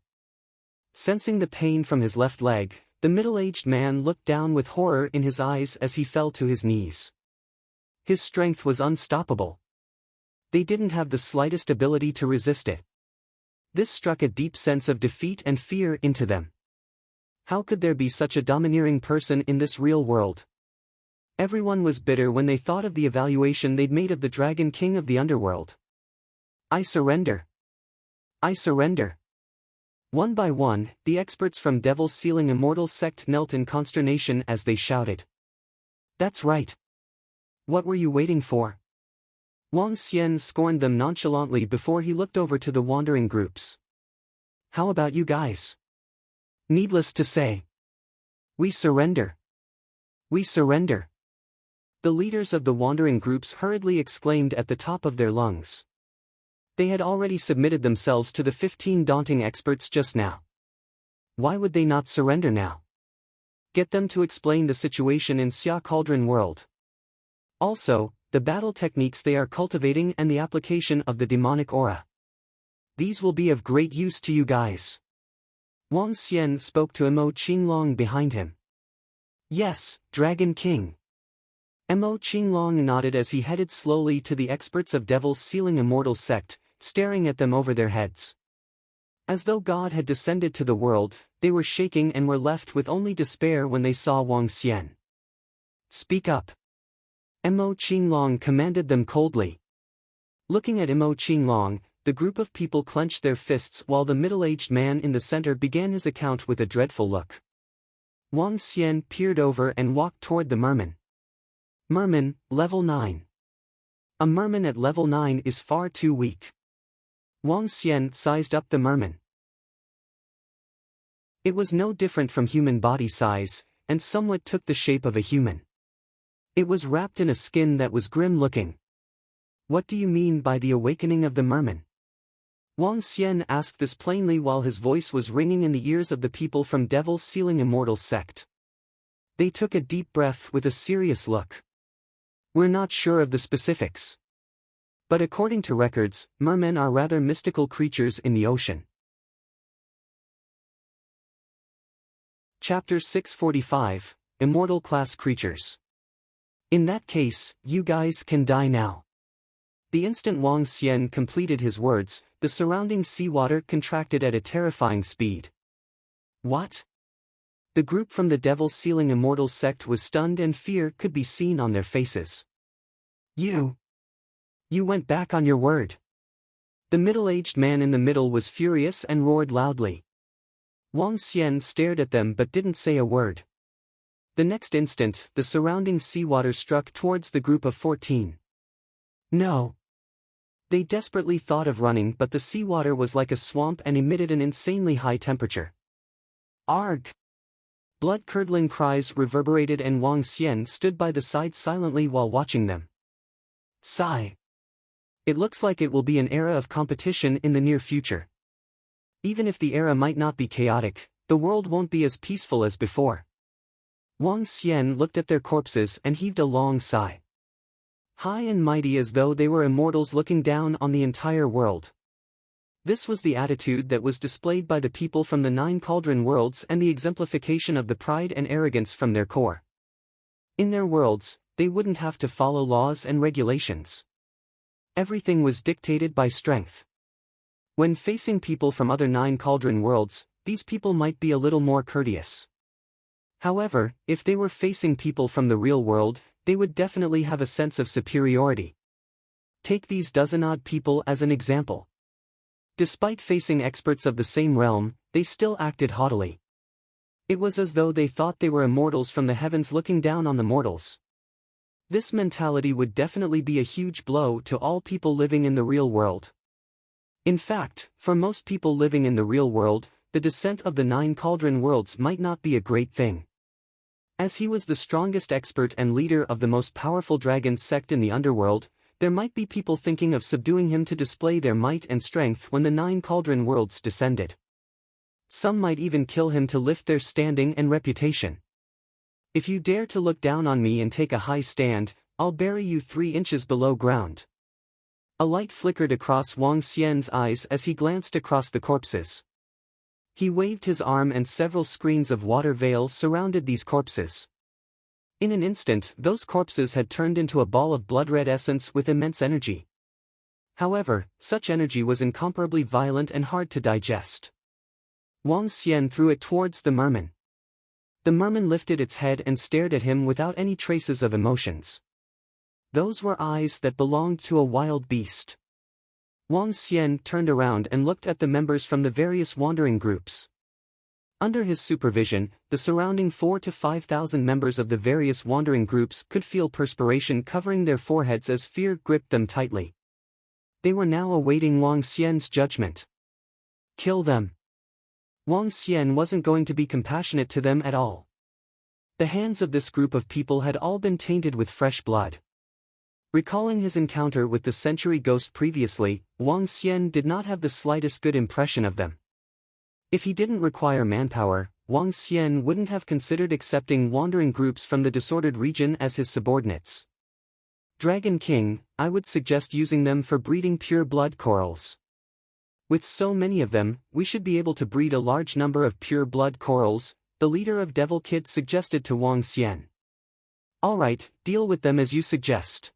Sensing the pain from his left leg, the middle-aged man looked down with horror in his eyes as he fell to his knees. His strength was unstoppable. They didn't have the slightest ability to resist it. This struck a deep sense of defeat and fear into them. How could there be such a domineering person in this real world? Everyone was bitter when they thought of the evaluation they'd made of the Dragon King of the Underworld. "I surrender. I surrender." One by one, the experts from Devil's Ceiling Immortal Sect knelt in consternation as they shouted. "That's right. What were you waiting for?" Wang Xian scorned them nonchalantly before he looked over to the wandering groups. "How about you guys? Needless to say, we surrender." We surrender. The leaders of the wandering groups hurriedly exclaimed at the top of their lungs. They had already submitted themselves to the 15 daunting experts just now. Why would they not surrender now? Get them to explain the situation in Xia Cauldron world. Also, the battle techniques they are cultivating and the application of the demonic aura. These will be of great use to you guys. Wang Xian spoke to Mo Qinglong behind him. Yes, Dragon King. Mo Qinglong nodded as he headed slowly to the experts of Devil's Sealing Immortal sect, staring at them over their heads. As though God had descended to the world, they were shaking and were left with only despair when they saw Wang Xian. Speak up. Mo Qinglong commanded them coldly. Looking at Mo Qinglong, the group of people clenched their fists while the middle-aged man in the center began his account with a dreadful look. Wang Xian peered over and walked toward the merman. Merman, level 9. A merman at level 9 is far too weak. Wang Xian sized up the merman. It was no different from human body size, and somewhat took the shape of a human. It was wrapped in a skin that was grim-looking. What do you mean by the awakening of the merman? Wang Xian asked this plainly while his voice was ringing in the ears of the people from Devil's Sealing Immortal sect. They took a deep breath with a serious look. We're not sure of the specifics. But according to records, mermen are rather mystical creatures in the ocean. Chapter 645, Immortal Class Creatures. In that case, you guys can die now. The instant Wang Xian completed his words, the surrounding seawater contracted at a terrifying speed. What? The group from the Devil's Sealing Immortal sect was stunned and fear could be seen on their faces. You went back on your word. The middle-aged man in the middle was furious and roared loudly. Wang Xian stared at them but didn't say a word. The next instant, the surrounding seawater struck towards the group of 14. No. They desperately thought of running, but the seawater was like a swamp and emitted an insanely high temperature. Arg! Blood-curdling cries reverberated and Wang Xian stood by the side silently while watching them. Sigh. It looks like it will be an era of competition in the near future. Even if the era might not be chaotic, the world won't be as peaceful as before. Wang Xian looked at their corpses and heaved a long sigh. High and mighty as though they were immortals looking down on the entire world. This was the attitude that was displayed by the people from the 9 cauldron worlds and the exemplification of the pride and arrogance from their core. In their worlds, they wouldn't have to follow laws and regulations. Everything was dictated by strength. When facing people from other 9 cauldron worlds, these people might be a little more courteous. However, if they were facing people from the real world, they would definitely have a sense of superiority. Take these dozen-odd people as an example. Despite facing experts of the same realm, they still acted haughtily. It was as though they thought they were immortals from the heavens looking down on the mortals. This mentality would definitely be a huge blow to all people living in the real world. In fact, for most people living in the real world, the descent of the 9 cauldron worlds might not be a great thing. As he was the strongest expert and leader of the most powerful dragon sect in the underworld, there might be people thinking of subduing him to display their might and strength when the 9 cauldron worlds descended. Some might even kill him to lift their standing and reputation. If you dare to look down on me and take a high stand, I'll bury you 3 inches below ground. A light flickered across Wang Xian's eyes as he glanced across the corpses. He waved his arm and several screens of water veil surrounded these corpses. In an instant, those corpses had turned into a ball of blood-red essence with immense energy. However, such energy was incomparably violent and hard to digest. Wang Xian threw it towards the merman. The merman lifted its head and stared at him without any traces of emotions. Those were eyes that belonged to a wild beast. Wang Xian turned around and looked at the members from the various wandering groups. Under his supervision, the surrounding 4,000 to 5,000 members of the various wandering groups could feel perspiration covering their foreheads as fear gripped them tightly. They were now awaiting Wang Xian's judgment. Kill them. Wang Xian wasn't going to be compassionate to them at all. The hands of this group of people had all been tainted with fresh blood. Recalling his encounter with the century ghost previously, Wang Xian did not have the slightest good impression of them. If he didn't require manpower, Wang Xian wouldn't have considered accepting wandering groups from the disordered region as his subordinates. Dragon King, I would suggest using them for breeding pure blood corals. With so many of them, we should be able to breed a large number of pure blood corals, the leader of Devil Kid suggested to Wang Xian. Alright, deal with them as you suggest.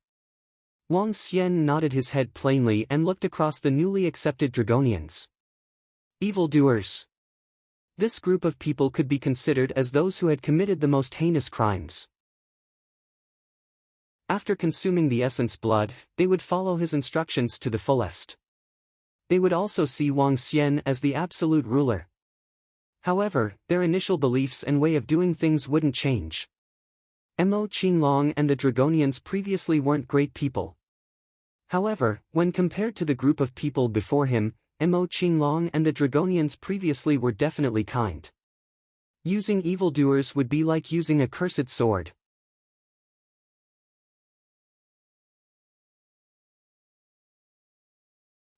Wang Xian nodded his head plainly and looked across the newly accepted Dragonians. Evildoers. This group of people could be considered as those who had committed the most heinous crimes. After consuming the essence blood, they would follow his instructions to the fullest. They would also see Wang Xian as the absolute ruler. However, their initial beliefs and way of doing things wouldn't change. Mo Qinglong and the Dragonians previously weren't great people. However, when compared to the group of people before him, Mo Qinglong and the Dragonians previously were definitely kind. Using evildoers would be like using a cursed sword.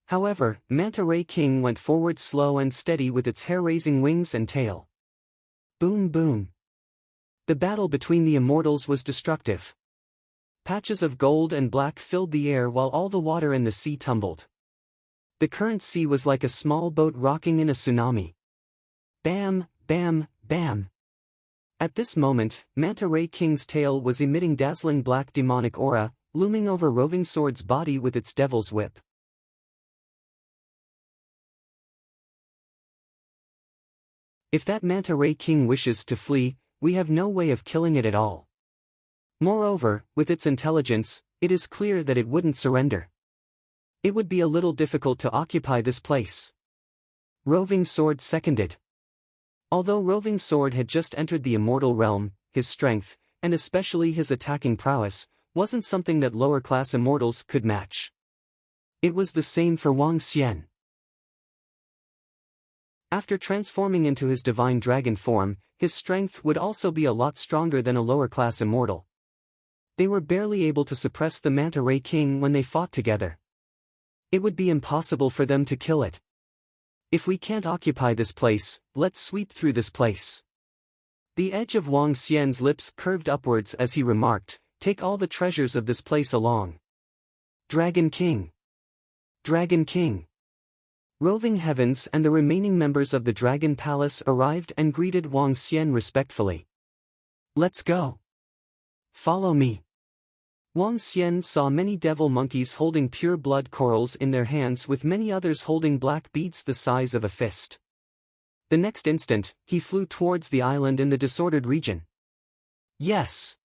However, Manta Ray King went forward slow and steady with its hair-raising wings and tail. Boom boom. The battle between the immortals was destructive. Patches of gold and black filled the air while all the water in the sea tumbled. The current sea was like a small boat rocking in a tsunami. Bam, bam, bam. At this moment, Manta Ray King's tail was emitting dazzling black demonic aura, looming over Roving Sword's body with its devil's whip. If that Manta Ray King wishes to flee, we have no way of killing it at all. Moreover, with its intelligence, it is clear that it wouldn't surrender. It would be a little difficult to occupy this place. Roving Sword seconded. Although Roving Sword had just entered the immortal realm, his strength, and especially his attacking prowess, wasn't something that lower-class immortals could match. It was the same for Wang Xian. After transforming into his divine dragon form, his strength would also be a lot stronger than a lower-class immortal. They were barely able to suppress the Manta Ray King when they fought together. It would be impossible for them to kill it. If we can't occupy this place, let's sweep through this place. The edge of Wang Xian's lips curved upwards as he remarked, "Take all the treasures of this place along." Dragon King. Dragon King. Roving Heavens and the remaining members of the Dragon Palace arrived and greeted Wang Xian respectfully. Let's go. Follow me. Wang Xian saw many devil monkeys holding pure blood corals in their hands with many others holding black beads the size of a fist. The next instant, he flew towards the island in the disordered region. Yes.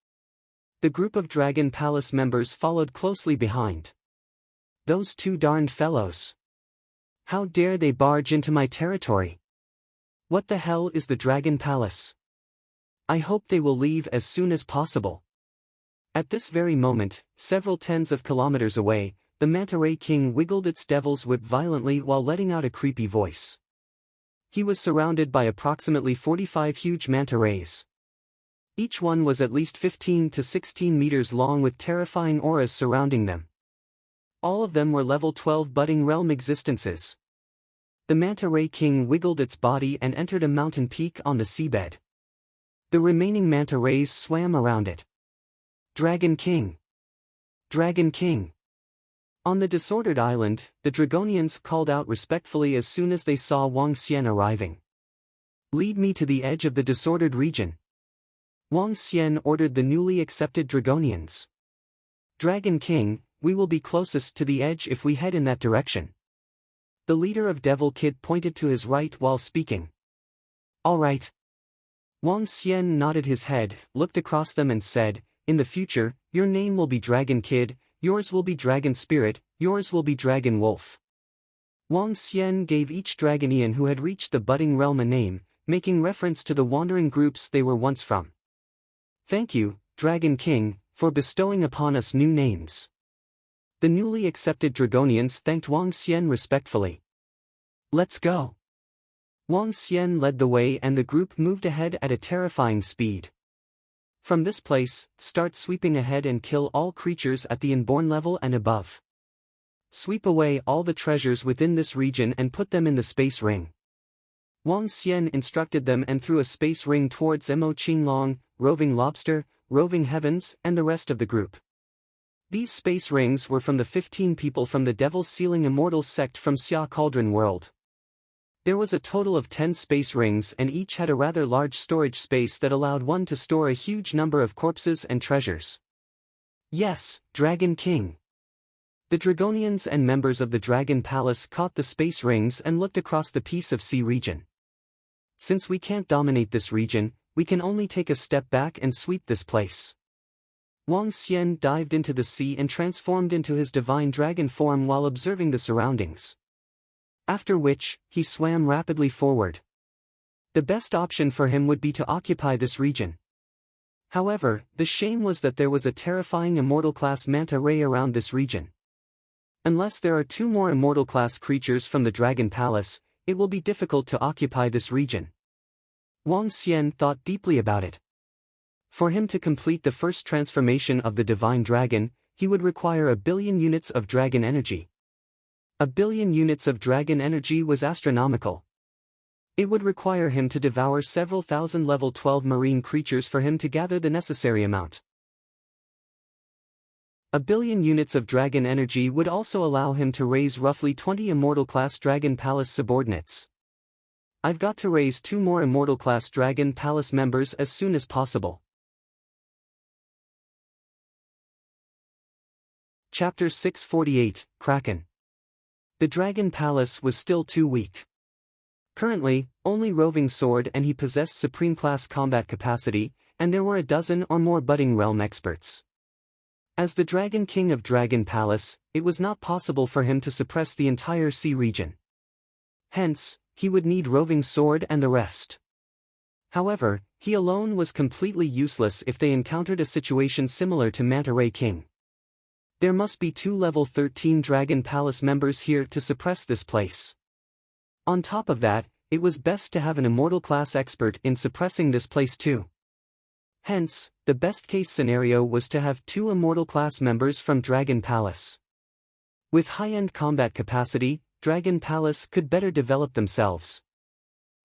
The group of Dragon Palace members followed closely behind. Those two darned fellows. How dare they barge into my territory? What the hell is the Dragon Palace? I hope they will leave as soon as possible. At this very moment, several tens of kilometers away, the Manta Ray King wiggled its devil's whip violently while letting out a creepy voice. He was surrounded by approximately 45 huge manta rays. Each one was at least 15 to 16 meters long with terrifying auras surrounding them. All of them were level 12 budding realm existences. The Manta Ray King wiggled its body and entered a mountain peak on the seabed. The remaining manta rays swam around it. Dragon King. Dragon King. On the disordered island, the Dragonians called out respectfully as soon as they saw Wang Xian arriving. Lead me to the edge of the disordered region. Wang Xian ordered the newly accepted Dragonians. Dragon King, we will be closest to the edge if we head in that direction. The leader of Devil Kid pointed to his right while speaking. All right. Wang Xian nodded his head, looked across them and said, "In the future, your name will be Dragon Kid, yours will be Dragon Spirit, yours will be Dragon Wolf." Wang Xian gave each Dragonian who had reached the budding realm a name, making reference to the wandering groups they were once from. Thank you, Dragon King, for bestowing upon us new names. The newly accepted Dragonians thanked Wang Xian respectfully. Let's go. Wang Xian led the way and the group moved ahead at a terrifying speed. From this place, start sweeping ahead and kill all creatures at the inborn level and above. Sweep away all the treasures within this region and put them in the space ring. Wang Xian instructed them and threw a space ring towards Mo Qinglong, Roving Lobster, Roving Heavens, and the rest of the group. These space rings were from the 15 people from the Devil's Sealing Immortals sect from Xia Cauldron World. There was a total of 10 space rings and each had a rather large storage space that allowed one to store a huge number of corpses and treasures. Yes, Dragon King. The Dragonians and members of the Dragon Palace caught the space rings and looked across the piece of sea region. Since we can't dominate this region, we can only take a step back and sweep this place. Wang Xian dived into the sea and transformed into his divine dragon form while observing the surroundings. After which, he swam rapidly forward. The best option for him would be to occupy this region. However, the shame was that there was a terrifying immortal-class manta ray around this region. Unless there are 2 more immortal-class creatures from the Dragon Palace, it will be difficult to occupy this region. Wang Xian thought deeply about it. For him to complete the first transformation of the Divine Dragon, he would require 1 billion units of dragon energy. 1 billion units of dragon energy was astronomical. It would require him to devour several thousand level 12 marine creatures for him to gather the necessary amount. 1 billion units of dragon energy would also allow him to raise roughly 20 immortal-class Dragon Palace subordinates. I've got to raise 2 more immortal-class Dragon Palace members as soon as possible. Chapter 648, Kraken. The Dragon Palace was still too weak. Currently, only Roving Sword and he possessed supreme-class combat capacity, and there were a dozen or more budding realm experts. As the Dragon King of Dragon Palace, it was not possible for him to suppress the entire sea region. Hence, he would need Roving Sword and the rest. However, he alone was completely useless if they encountered a situation similar to Manta Ray King. There must be 2 level 13 Dragon Palace members here to suppress this place. On top of that, it was best to have an immortal class expert in suppressing this place too. Hence, the best case scenario was to have 2 immortal class members from Dragon Palace. With high-end combat capacity, Dragon Palace could better develop themselves.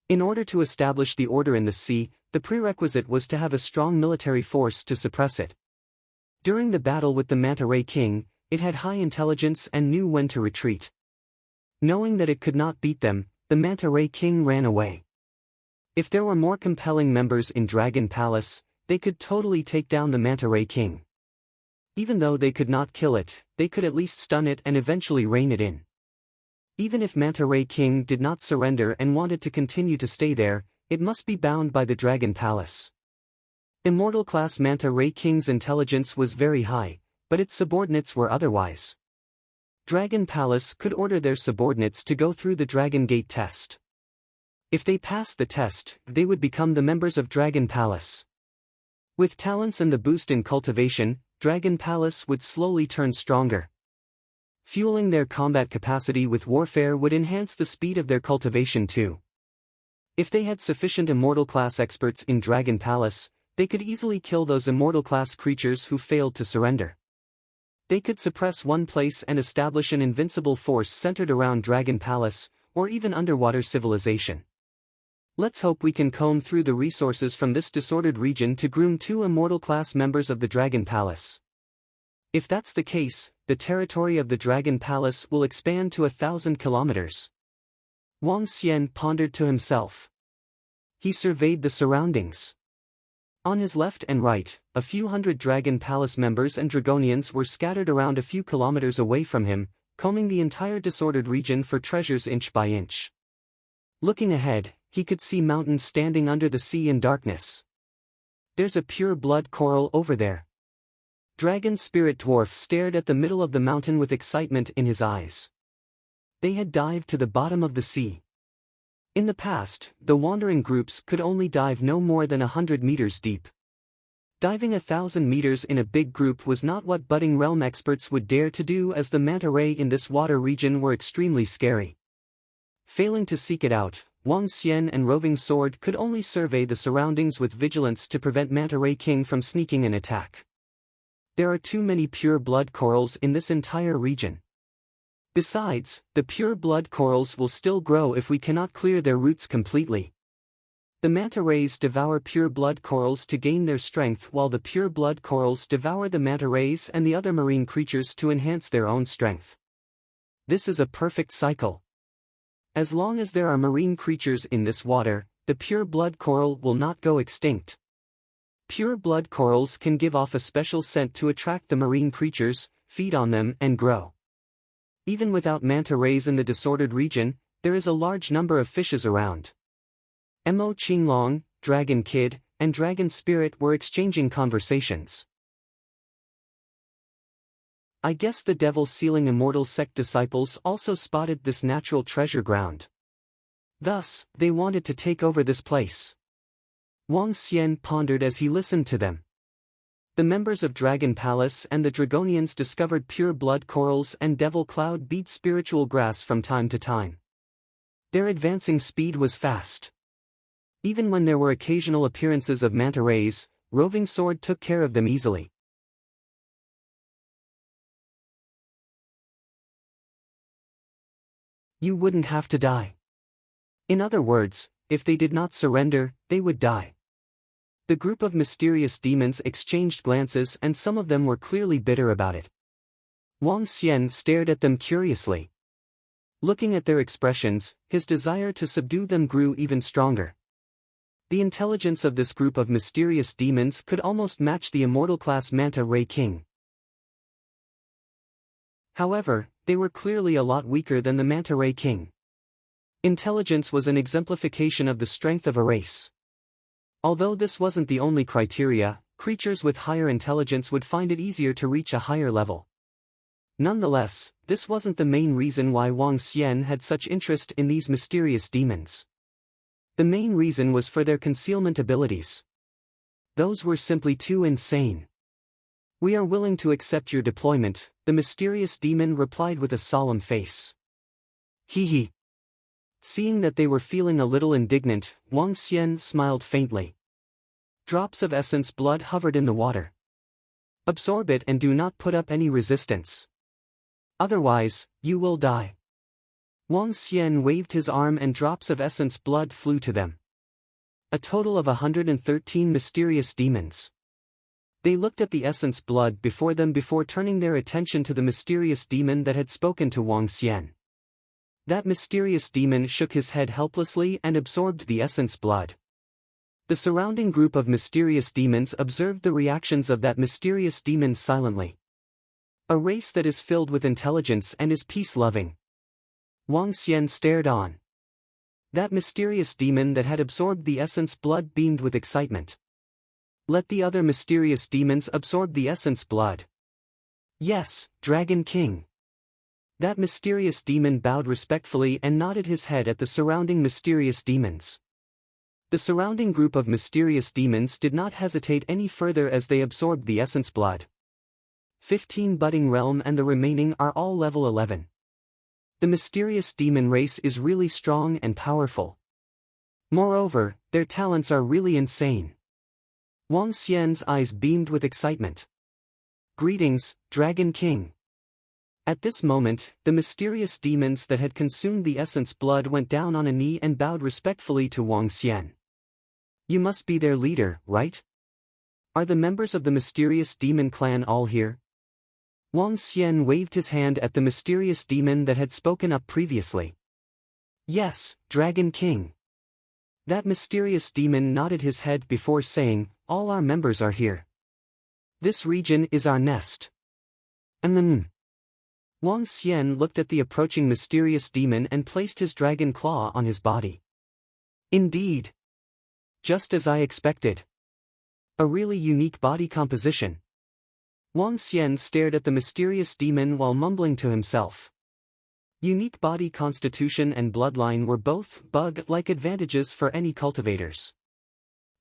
In order to establish the order in the sea, the prerequisite was to have a strong military force to suppress it. During the battle with the Manta Ray King, it had high intelligence and knew when to retreat. Knowing that it could not beat them, the Manta Ray King ran away. If there were more compelling members in Dragon Palace, they could totally take down the Manta Ray King. Even though they could not kill it, they could at least stun it and eventually rein it in. Even if Manta Ray King did not surrender and wanted to continue to stay there, it must be bound by the Dragon Palace. Immortal-class Manta Ray King's intelligence was very high, but its subordinates were otherwise. Dragon Palace could order their subordinates to go through the Dragon Gate test. If they passed the test, they would become the members of Dragon Palace. With talents and the boost in cultivation, Dragon Palace would slowly turn stronger. Fueling their combat capacity with warfare would enhance the speed of their cultivation too. If they had sufficient immortal-class experts in Dragon Palace, they could easily kill those immortal-class creatures who failed to surrender. They could suppress one place and establish an invincible force centered around Dragon Palace, or even underwater civilization. Let's hope we can comb through the resources from this disordered region to groom 2 immortal-class members of the Dragon Palace. If that's the case, the territory of the Dragon Palace will expand to 1,000 kilometers. Wang Xian pondered to himself. He surveyed the surroundings. On his left and right, a few hundred Dragon Palace members and Dragonians were scattered around a few kilometers away from him, combing the entire disordered region for treasures inch by inch. Looking ahead, he could see mountains standing under the sea in darkness. There's a pure blood coral over there. Dragon Spirit Dwarf stared at the middle of the mountain with excitement in his eyes. They had dived to the bottom of the sea. In the past, the wandering groups could only dive no more than 100 meters deep. Diving 1,000 meters in a big group was not what budding realm experts would dare to do, as the manta ray in this water region were extremely scary. Failing to seek it out, Wang Xian and Roving Sword could only survey the surroundings with vigilance to prevent Manta Ray King from sneaking an attack. There are too many pure blood corals in this entire region. Besides, the pure blood corals will still grow if we cannot clear their roots completely. The manta rays devour pure blood corals to gain their strength, while the pure blood corals devour the manta rays and the other marine creatures to enhance their own strength. This is a perfect cycle. As long as there are marine creatures in this water, the pure blood coral will not go extinct. Pure blood corals can give off a special scent to attract the marine creatures, feed on them and grow. Even without manta rays in the disordered region, there is a large number of fishes around. Mo Qinglong, Dragon Kid, and Dragon Spirit were exchanging conversations. I guess the Devil Sealing Immortal sect disciples also spotted this natural treasure ground. Thus, they wanted to take over this place. Wang Xian pondered as he listened to them. The members of Dragon Palace and the Dragonians discovered pure blood corals and Devil Cloud beat spiritual grass from time to time. Their advancing speed was fast. Even when there were occasional appearances of manta rays, Roving Sword took care of them easily. You wouldn't have to die. In other words, if they did not surrender, they would die. The group of mysterious demons exchanged glances and some of them were clearly bitter about it. Wang Xian stared at them curiously. Looking at their expressions, his desire to subdue them grew even stronger. The intelligence of this group of mysterious demons could almost match the immortal-class Manta Ray King. However, they were clearly a lot weaker than the Manta Ray King. Intelligence was an exemplification of the strength of a race. Although this wasn't the only criteria, creatures with higher intelligence would find it easier to reach a higher level. Nonetheless, this wasn't the main reason why Wang Xian had such interest in these mysterious demons. The main reason was for their concealment abilities. Those were simply too insane. We are willing to accept your deployment, the mysterious demon replied with a solemn face. Hee hee. Seeing that they were feeling a little indignant, Wang Xian smiled faintly. Drops of essence blood hovered in the water. Absorb it and do not put up any resistance. Otherwise, you will die. Wang Xian waved his arm and drops of essence blood flew to them. A total of 113 mysterious demons. They looked at the essence blood before them before turning their attention to the mysterious demon that had spoken to Wang Xian. That mysterious demon shook his head helplessly and absorbed the essence blood. The surrounding group of mysterious demons observed the reactions of that mysterious demon silently. A race that is filled with intelligence and is peace-loving. Wang Xian stared on. That mysterious demon that had absorbed the essence blood beamed with excitement. Let the other mysterious demons absorb the essence blood. Yes, Dragon King. That mysterious demon bowed respectfully and nodded his head at the surrounding mysterious demons. The surrounding group of mysterious demons did not hesitate any further as they absorbed the essence blood. 15 budding realm and the remaining are all level 11. The mysterious demon race is really strong and powerful. Moreover, their talents are really insane. Wang Xian's eyes beamed with excitement. Greetings, Dragon King. At this moment, the mysterious demons that had consumed the essence blood went down on a knee and bowed respectfully to Wang Xian. You must be their leader, right? Are the members of the mysterious demon clan all here? Wang Xian waved his hand at the mysterious demon that had spoken up previously. Yes, Dragon King. That mysterious demon nodded his head before saying, all our members are here. This region is our nest. Wang Xian looked at the approaching mysterious demon and placed his dragon claw on his body. Indeed. Just as I expected. A really unique body composition. Wang Xian stared at the mysterious demon while mumbling to himself. Unique body constitution and bloodline were both bug-like advantages for any cultivators.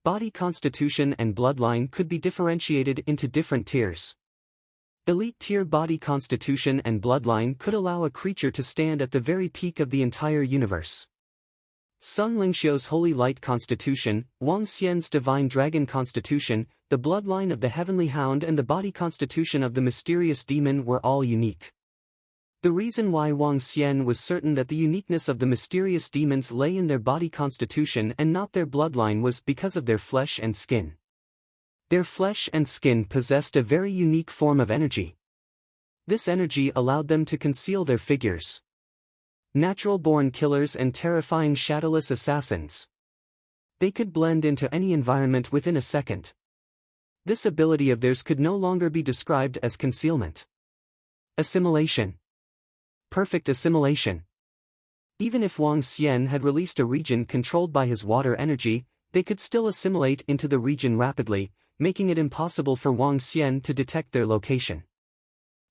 Body constitution and bloodline could be differentiated into different tiers. Elite tier body constitution and bloodline could allow a creature to stand at the very peak of the entire universe. Sun Lingxiu's Holy Light Constitution, Wang Xian's Divine Dragon Constitution, the bloodline of the Heavenly Hound and the body constitution of the mysterious demon were all unique. The reason why Wang Xian was certain that the uniqueness of the mysterious demons lay in their body constitution and not their bloodline was because of their flesh and skin. Their flesh and skin possessed a very unique form of energy. This energy allowed them to conceal their figures. Natural-born killers and terrifying shadowless assassins. They could blend into any environment within a second. This ability of theirs could no longer be described as concealment. Assimilation. Perfect assimilation. Even if Wang Xian had released a region controlled by his water energy, they could still assimilate into the region rapidly, making it impossible for Wang Xian to detect their location.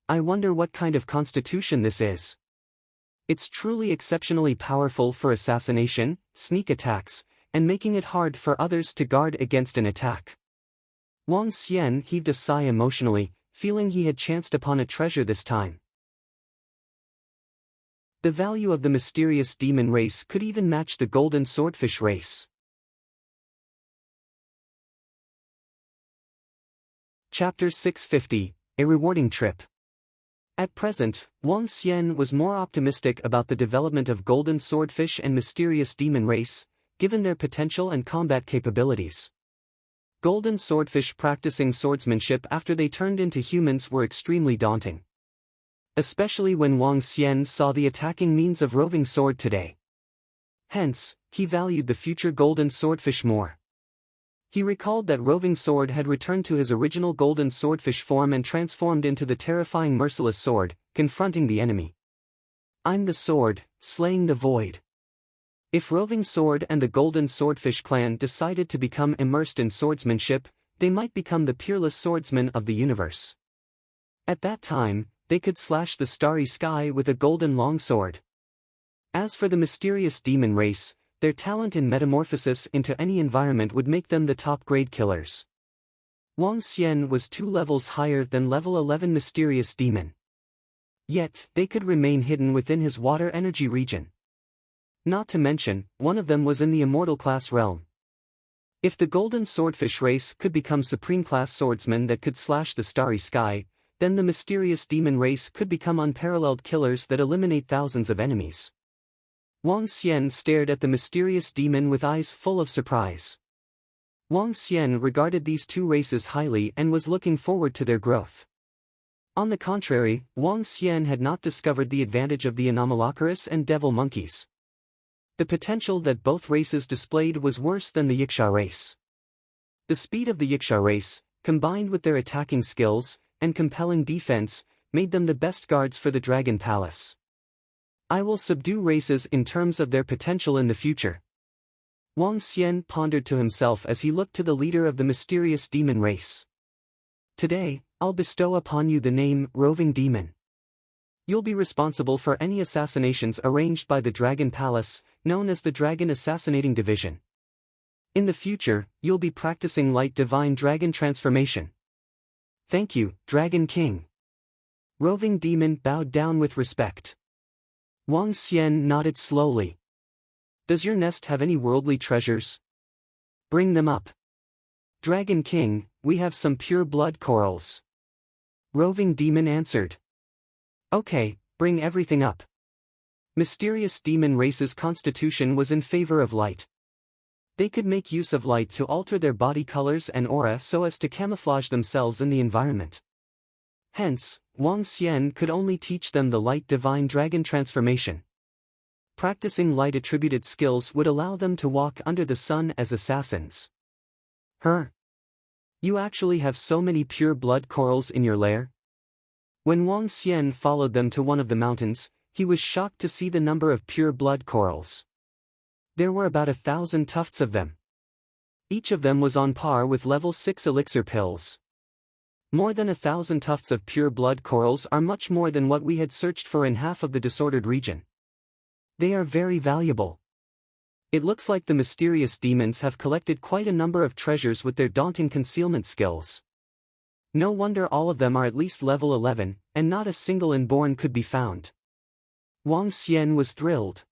I wonder what kind of constitution this is. It's truly exceptionally powerful for assassination, sneak attacks, and making it hard for others to guard against an attack. Wang Xian heaved a sigh emotionally, feeling he had chanced upon a treasure this time. The value of the mysterious demon race could even match the golden swordfish race. Chapter 650, A Rewarding Trip. At present, Wang Xian was more optimistic about the development of golden swordfish and mysterious demon race, given their potential and combat capabilities. Golden swordfish practicing swordsmanship after they turned into humans were extremely daunting. Especially when Wang Xian saw the attacking means of roving sword today. Hence, he valued the future golden swordfish more. He recalled that roving sword had returned to his original golden swordfish form and transformed into the terrifying merciless sword, confronting the enemy. I'm the sword, slaying the void. If roving sword and the golden swordfish clan decided to become immersed in swordsmanship, they might become the peerless swordsmen of the universe. At that time, they could slash the starry sky with a golden longsword. As for the mysterious demon race, their talent in metamorphosis into any environment would make them the top-grade killers. Wang Xian was 2 levels higher than level 11 mysterious demon. Yet, they could remain hidden within his water energy region. Not to mention, one of them was in the immortal class realm. If the golden swordfish race could become supreme class swordsmen that could slash the starry sky, then the mysterious demon race could become unparalleled killers that eliminate thousands of enemies. Wang Xian stared at the mysterious demon with eyes full of surprise. Wang Xian regarded these 2 races highly and was looking forward to their growth. On the contrary, Wang Xian had not discovered the advantage of the anomalocaris and devil monkeys. The potential that both races displayed was worse than the Yiksha race. The speed of the Yiksha race, combined with their attacking skills and compelling defense, made them the best guards for the Dragon Palace. I will subdue races in terms of their potential in the future. Wang Xian pondered to himself as he looked to the leader of the mysterious demon race. Today, I'll bestow upon you the name Roving Demon. You'll be responsible for any assassinations arranged by the Dragon Palace, known as the Dragon Assassinating Division. In the future, you'll be practicing light divine dragon transformation. Thank you, Dragon King. Roving Demon bowed down with respect. Wang Xian nodded slowly. Does your nest have any worldly treasures? Bring them up. Dragon King, we have some pure blood corals. Roving Demon answered. Okay, bring everything up. Mysterious demon race's constitution was in favor of light. They could make use of light to alter their body colors and aura so as to camouflage themselves in the environment. Hence, Wang Xian could only teach them the light divine dragon transformation. Practicing light-attributed skills would allow them to walk under the sun as assassins. You actually have so many pure blood corals in your lair? When Wang Xian followed them to one of the mountains, he was shocked to see the number of pure blood corals. There were about 1,000 tufts of them. Each of them was on par with level 6 elixir pills. More than 1,000 tufts of pure blood corals are much more than what we had searched for in half of the disordered region. They are very valuable. It looks like the mysterious demons have collected quite a number of treasures with their daunting concealment skills. No wonder all of them are at least level 11, and not a single inborn could be found. Wang Xian was thrilled.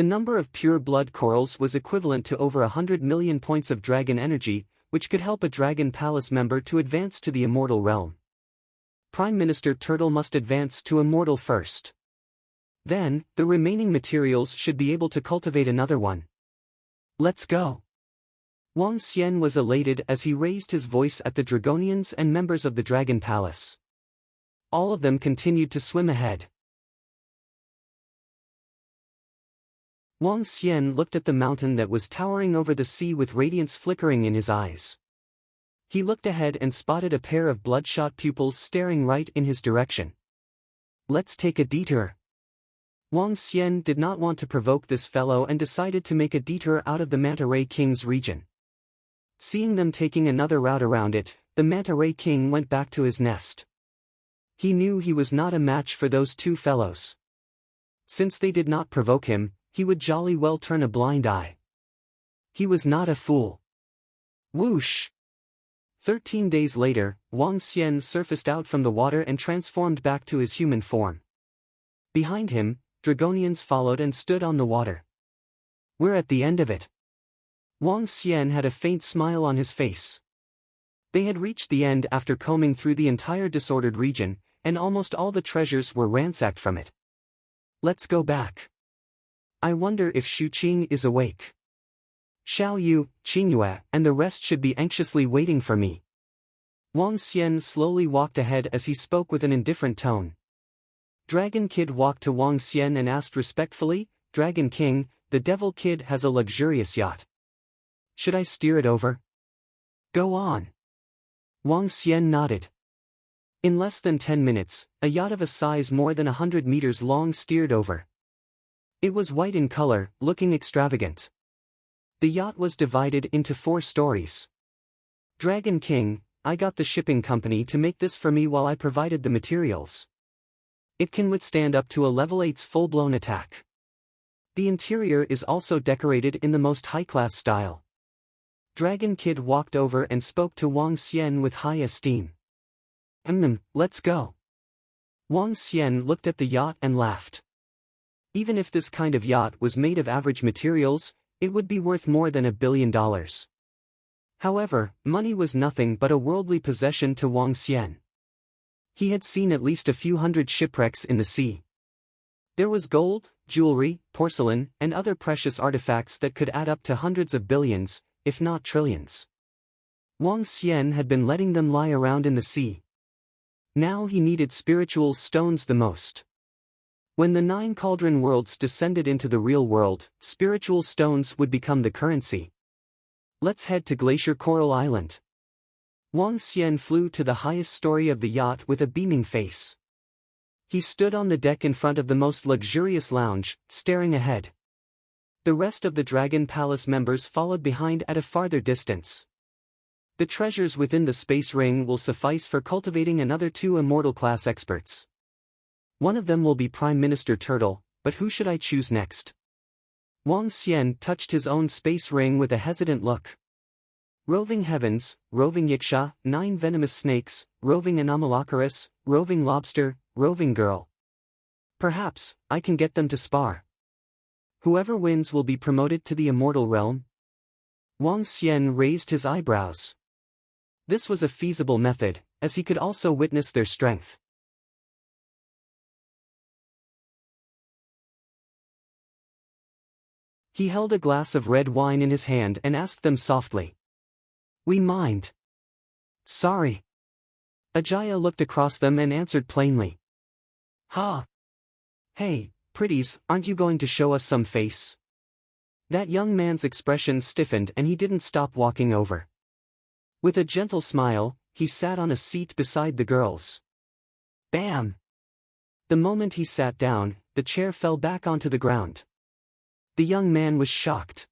The number of pure blood corals was equivalent to over 100 million points of dragon energy, which could help a Dragon Palace member to advance to the immortal realm. Prime Minister Turtle must advance to immortal first. Then, the remaining materials should be able to cultivate another one. Let's go. Wang Xian was elated as he raised his voice at the Dragonians and members of the Dragon Palace. All of them continued to swim ahead. Wang Xian looked at the mountain that was towering over the sea with radiance flickering in his eyes. He looked ahead and spotted a pair of bloodshot pupils staring right in his direction. Let's take a detour. Wang Xian did not want to provoke this fellow and decided to make a detour out of the Manta Ray King's region. Seeing them taking another route around it, the Manta Ray King went back to his nest. He knew he was not a match for those two fellows. Since they did not provoke him, he would jolly well turn a blind eye. He was not a fool. Whoosh! 13 days later, Wang Xian surfaced out from the water and transformed back to his human form. Behind him, Dragonians followed and stood on the water. We're at the end of it. Wang Xian had a faint smile on his face. They had reached the end after combing through the entire disordered region, and almost all the treasures were ransacked from it. Let's go back. I wonder if Shu Qing is awake. Xiao Yu, Qingyue, and the rest should be anxiously waiting for me. Wang Xian slowly walked ahead as he spoke with an indifferent tone. Dragon Kid walked to Wang Xian and asked respectfully, Dragon King, the Devil Kid has a luxurious yacht. Should I steer it over? Go on. Wang Xian nodded. In less than 10 minutes, a yacht of a size more than 100 meters long steered over. It was white in color, looking extravagant. The yacht was divided into 4 stories. Dragon King, I got the shipping company to make this for me while I provided the materials. It can withstand up to a level 8's full-blown attack. The interior is also decorated in the most high-class style. Dragon Kid walked over and spoke to Wang Xian with high esteem. Let's go. Wang Xian looked at the yacht and laughed. Even if this kind of yacht was made of average materials, it would be worth more than $1 billion. However, money was nothing but a worldly possession to Wang Xian. He had seen at least a few hundred shipwrecks in the sea. There was gold, jewelry, porcelain, and other precious artifacts that could add up to hundreds of billions, if not trillions. Wang Xian had been letting them lie around in the sea. Now he needed spiritual stones the most. When the 9 cauldron worlds descended into the real world, spiritual stones would become the currency. Let's head to Glacier Coral Island. Wang Xian flew to the highest story of the yacht with a beaming face. He stood on the deck in front of the most luxurious lounge, staring ahead. The rest of the Dragon Palace members followed behind at a farther distance. The treasures within the space ring will suffice for cultivating another 2 immortal-class experts. One of them will be Prime Minister Turtle, but who should I choose next? Wang Xian touched his own space ring with a hesitant look. Roving Heavens, Roving Yiksha, 9 Venomous Snakes, Roving Anomalocaris, Roving Lobster, Roving Girl. Perhaps, I can get them to spar. Whoever wins will be promoted to the immortal realm. Wang Xian raised his eyebrows. This was a feasible method, as he could also witness their strength. He held a glass of red wine in his hand and asked them softly. We mind. Sorry. Ajaya looked across them and answered plainly. Ha! Hey, pretties, aren't you going to show us some face? That young man's expression stiffened and he didn't stop walking over. With a gentle smile, he sat on a seat beside the girls. Bam! The moment he sat down, the chair fell back onto the ground. The young man was shocked.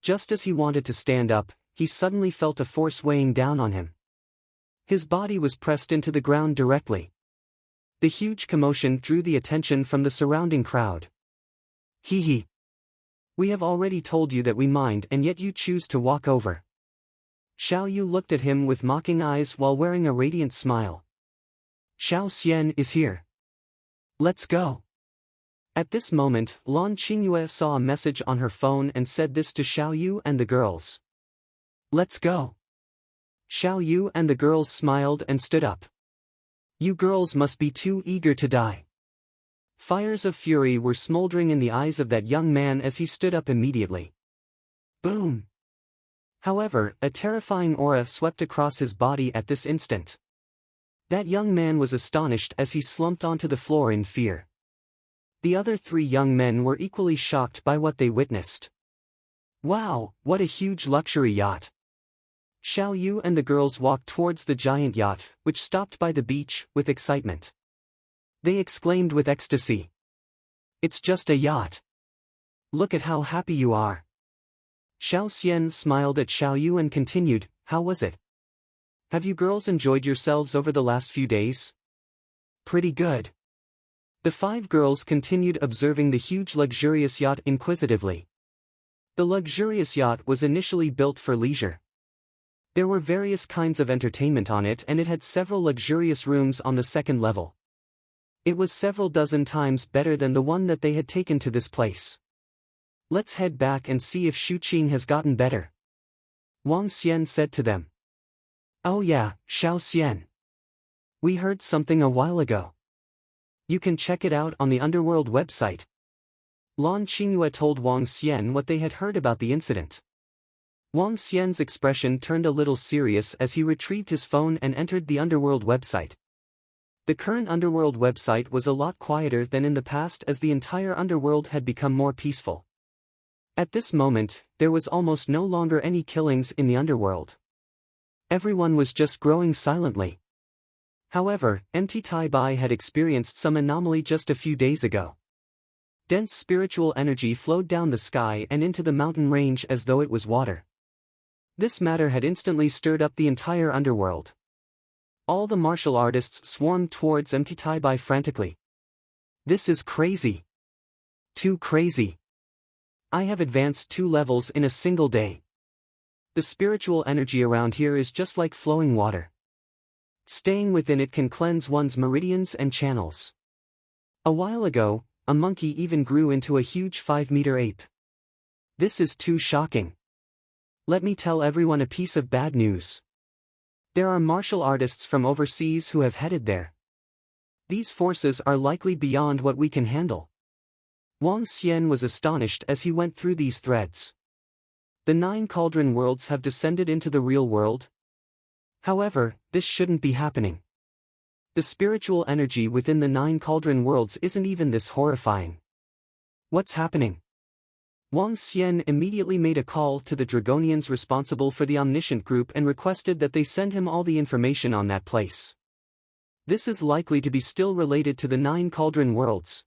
Just as he wanted to stand up, he suddenly felt a force weighing down on him. His body was pressed into the ground directly. The huge commotion drew the attention from the surrounding crowd. Hee hee. We have already told you that we mind and yet you choose to walk over. Xiao Yu looked at him with mocking eyes while wearing a radiant smile. Xiao Xian is here. Let's go. At this moment, Lan Qingyue saw a message on her phone and said this to Xiao Yu and the girls. "Let's go." Xiao Yu and the girls smiled and stood up. "You girls must be too eager to die." Fires of fury were smoldering in the eyes of that young man as he stood up immediately. Boom! However, a terrifying aura swept across his body at this instant. That young man was astonished as he slumped onto the floor in fear. The other three young men were equally shocked by what they witnessed. Wow, what a huge luxury yacht! Xiao Yu and the girls walked towards the giant yacht, which stopped by the beach, with excitement. They exclaimed with ecstasy. "It's just a yacht. Look at how happy you are." Xiao Xian smiled at Xiao Yu and continued, "How was it? Have you girls enjoyed yourselves over the last few days?" "Pretty good." The five girls continued observing the huge luxurious yacht inquisitively. The luxurious yacht was initially built for leisure. There were various kinds of entertainment on it and it had several luxurious rooms on the second level. It was several dozen times better than the one that they had taken to this place. "Let's head back and see if Shuqing has gotten better," Wang Xian said to them. "Oh yeah, Xiao Xian. We heard something a while ago. You can check it out on the Underworld website." Lan Qingyue told Wang Xian what they had heard about the incident. Wang Xian's expression turned a little serious as he retrieved his phone and entered the Underworld website. The current Underworld website was a lot quieter than in the past as the entire Underworld had become more peaceful. At this moment, there was almost no longer any killings in the Underworld. Everyone was just growing silently. However, MT Tai Bai had experienced some anomaly just a few days ago. Dense spiritual energy flowed down the sky and into the mountain range as though it was water. This matter had instantly stirred up the entire Underworld. All the martial artists swarmed towards MT Tai Bai frantically. "This is crazy. Too crazy. I have advanced 2 levels in a single day. The spiritual energy around here is just like flowing water. Staying within it can cleanse one's meridians and channels. A while ago, a monkey even grew into a huge 5-meter ape. This is too shocking. Let me tell everyone a piece of bad news. There are martial artists from overseas who have headed there. These forces are likely beyond what we can handle." Wang Xian was astonished as he went through these threads. The 9 cauldron worlds have descended into the real world? However, this shouldn't be happening. The spiritual energy within the 9 cauldron worlds isn't even this horrifying. What's happening? Wang Xian immediately made a call to the Dragonians responsible for the Omniscient Group and requested that they send him all the information on that place. This is likely to be still related to the 9 cauldron worlds.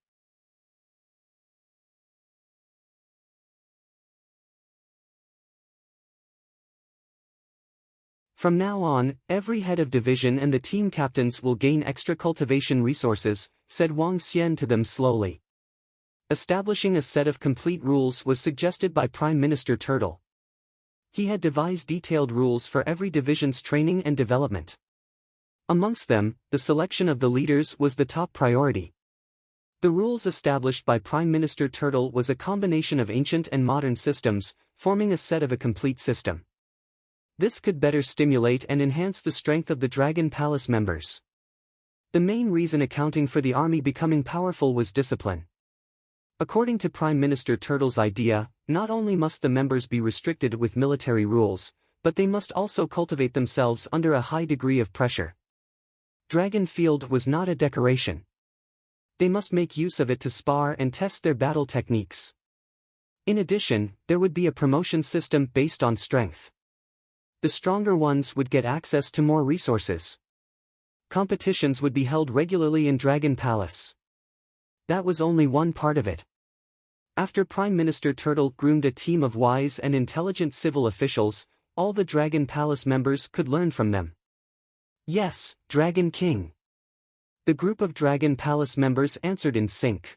From now on, every head of division and the team captains will gain extra cultivation resources, said Wang Xian to them slowly. Establishing a set of complete rules was suggested by Prime Minister Turtle. He had devised detailed rules for every division's training and development. Amongst them, the selection of the leaders was the top priority. The rules established by Prime Minister Turtle was a combination of ancient and modern systems, forming a set of a complete system. This could better stimulate and enhance the strength of the Dragon Palace members. The main reason accounting for the army becoming powerful was discipline. According to Prime Minister Turtle's idea, not only must the members be restricted with military rules, but they must also cultivate themselves under a high degree of pressure. Dragon Field was not a decoration. They must make use of it to spar and test their battle techniques. In addition, there would be a promotion system based on strength. The stronger ones would get access to more resources. Competitions would be held regularly in Dragon Palace. That was only one part of it. After Prime Minister Turtle groomed a team of wise and intelligent civil officials, all the Dragon Palace members could learn from them. Yes, Dragon King. The group of Dragon Palace members answered in sync.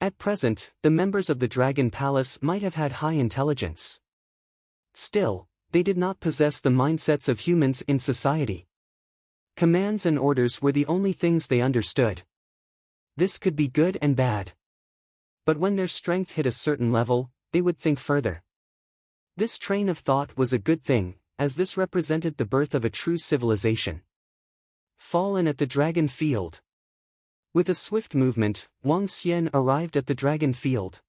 At present, the members of the Dragon Palace might have had high intelligence. Still, they did not possess the mindsets of humans in society. Commands and orders were the only things they understood. This could be good and bad. but when their strength hit a certain level, they would think further. This train of thought was a good thing, as this represented the birth of a true civilization. Fallen at the Dragon Field. With a swift movement, Wang Xian arrived at the Dragon Field.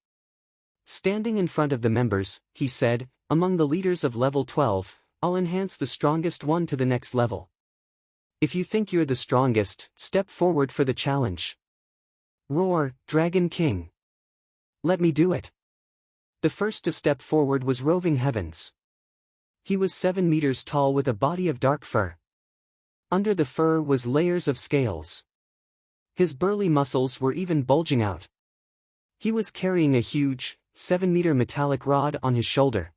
Standing in front of the members, he said, "Among the leaders of level 12, I'll enhance the strongest one to the next level. If you think you're the strongest, step forward for the challenge." Roar, Dragon King. Let me do it. The first to step forward was Roving Heavens. He was 7 meters tall with a body of dark fur. Under the fur was layers of scales. His burly muscles were even bulging out. He was carrying a huge, 7-meter metallic rod on his shoulder.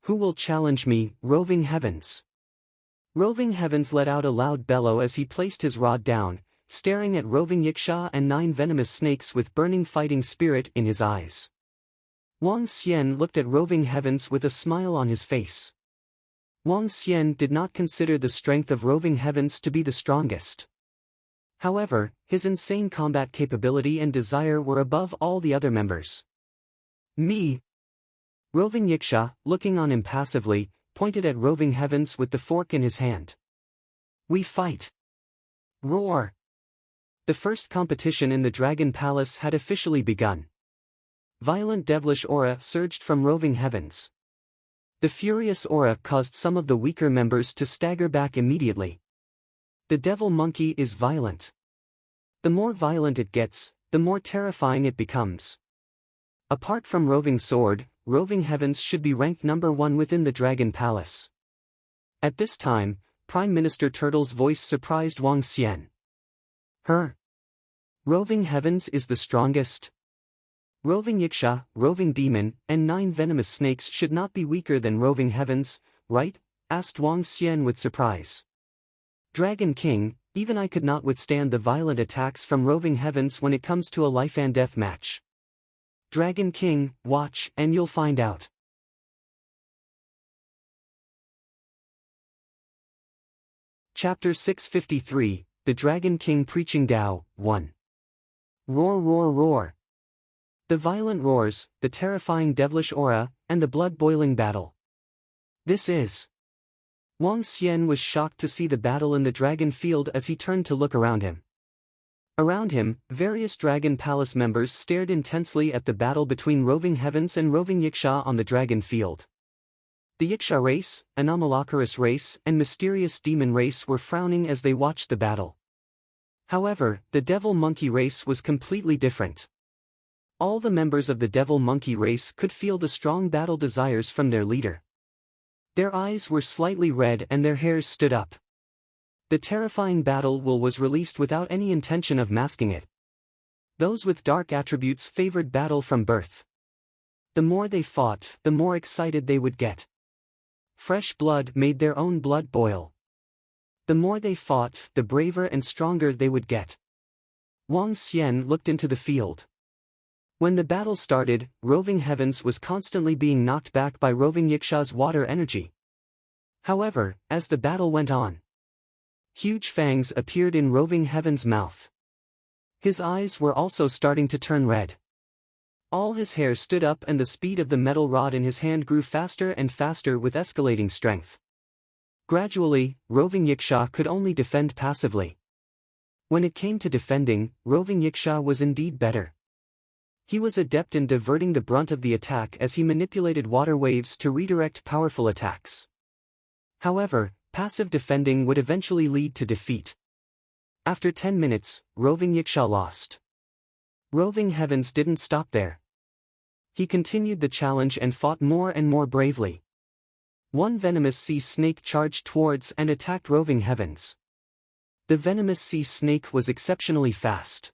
"Who will challenge me, Roving Heavens?" Roving Heavens let out a loud bellow as he placed his rod down, staring at Roving Yiksha and 9 venomous snakes with burning fighting spirit in his eyes. Wang Xian looked at Roving Heavens with a smile on his face. Wang Xian did not consider the strength of Roving Heavens to be the strongest. However, his insane combat capability and desire were above all the other members. "Me." Roving Yiksha, looking on impassively, pointed at Roving Heavens with the fork in his hand. "We fight." Roar. The first competition in the Dragon Palace had officially begun. Violent devilish aura surged from Roving Heavens. The furious aura caused some of the weaker members to stagger back immediately. The devil monkey is violent. The more violent it gets, the more terrifying it becomes. Apart from Roving Sword, Roving Heavens should be ranked number 1 within the Dragon Palace. At this time, Prime Minister Turtle's voice surprised Wang Xian. Roving Heavens is the strongest? Roving Yiksha, Roving Demon, and 9 venomous snakes should not be weaker than Roving Heavens, right? Asked Wang Xian with surprise. Dragon King, even I could not withstand the violent attacks from Roving Heavens when it comes to a life and death match. Dragon King, watch and you'll find out. Chapter 653, The Dragon King Preaching Tao, 1. Roar, roar, roar. The violent roars, the terrifying devilish aura, and the blood-boiling battle. This is. Wang Xian was shocked to see the battle in the Dragon Field as he turned to look around him. Around him, various Dragon Palace members stared intensely at the battle between Roving Heavens and Roving Yiksha on the Dragon Field. The Yiksha race, Anomalocaris race, and Mysterious Demon race were frowning as they watched the battle. However, the Devil Monkey race was completely different. All the members of the Devil Monkey race could feel the strong battle desires from their leader. Their eyes were slightly red and their hairs stood up. The terrifying battle will was released without any intention of masking it. Those with dark attributes favored battle from birth. The more they fought, the more excited they would get. Fresh blood made their own blood boil. The more they fought, the braver and stronger they would get. Wang Xian looked into the field. When the battle started, Roving Heavens was constantly being knocked back by Roving Yiksha's water energy. However, as the battle went on, huge fangs appeared in Roving Heavens' mouth. His eyes were also starting to turn red. All his hair stood up and the speed of the metal rod in his hand grew faster and faster with escalating strength. Gradually, Roving Yiksha could only defend passively. When it came to defending, Roving Yiksha was indeed better. He was adept in diverting the brunt of the attack as he manipulated water waves to redirect powerful attacks. However, passive defending would eventually lead to defeat. After 10 minutes, Roving Yiksha lost. Roving Heavens didn't stop there. He continued the challenge and fought more and more bravely. One venomous sea snake charged towards and attacked Roving Heavens. The venomous sea snake was exceptionally fast.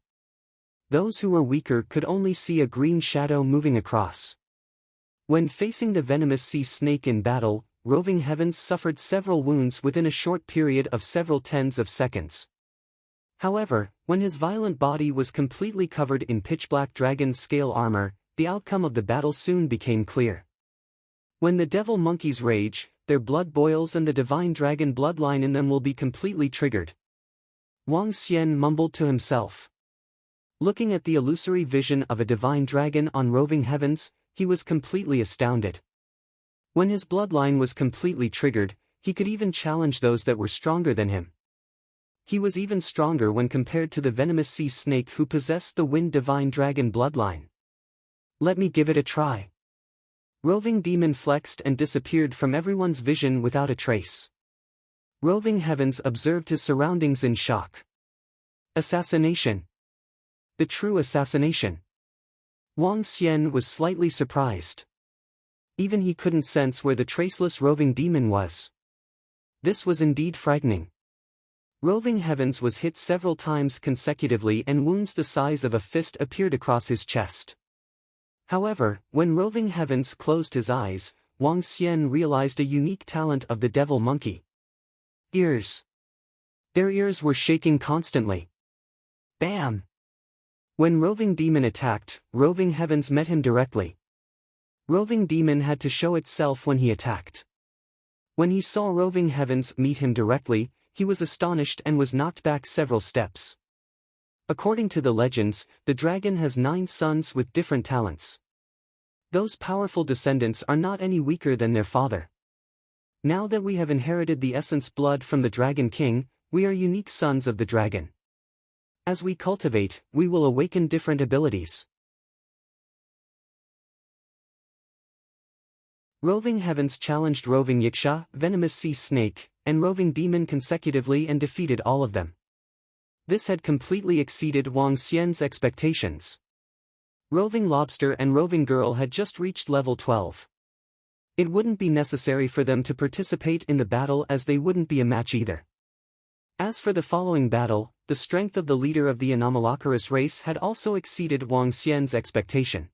Those who were weaker could only see a green shadow moving across. When facing the venomous sea snake in battle, Roving Heavens suffered several wounds within a short period of several tens of seconds. However, when his violent body was completely covered in pitch-black dragon scale armor, the outcome of the battle soon became clear. When the devil monkeys rage, their blood boils and the divine dragon bloodline in them will be completely triggered. Wang Xian mumbled to himself. Looking at the illusory vision of a divine dragon on roving heavens, he was completely astounded. When his bloodline was completely triggered, he could even challenge those that were stronger than him. He was even stronger when compared to the venomous sea snake who possessed the wind divine dragon bloodline. Let me give it a try. Roving demon flexed and disappeared from everyone's vision without a trace. Roving heavens observed his surroundings in shock. Assassination. The true assassination. Wang Xian was slightly surprised. Even he couldn't sense where the traceless roving demon was. This was indeed frightening. Roving heavens was hit several times consecutively and wounds the size of a fist appeared across his chest. However, when roving heavens closed his eyes, Wang Xian realized a unique talent of the devil monkey. Ears. Their ears were shaking constantly. Bam! When roving demon attacked, roving heavens met him directly. Roving demon had to show itself when he attacked. When he saw roving heavens meet him directly, he was astonished and was knocked back several steps. According to the legends, the dragon has 9 sons with different talents. Those powerful descendants are not any weaker than their father. Now that we have inherited the essence blood from the Dragon King, we are unique sons of the dragon. As we cultivate, we will awaken different abilities. Roving heavens challenged roving yiksha, venomous sea snake, and roving demon consecutively and defeated all of them. This had completely exceeded Wang Xian's expectations. Roving lobster and roving girl had just reached level 12. It wouldn't be necessary for them to participate in the battle as they wouldn't be a match either. As for the following battle, the strength of the leader of the Anomalocaris race had also exceeded Wang Xian's expectation.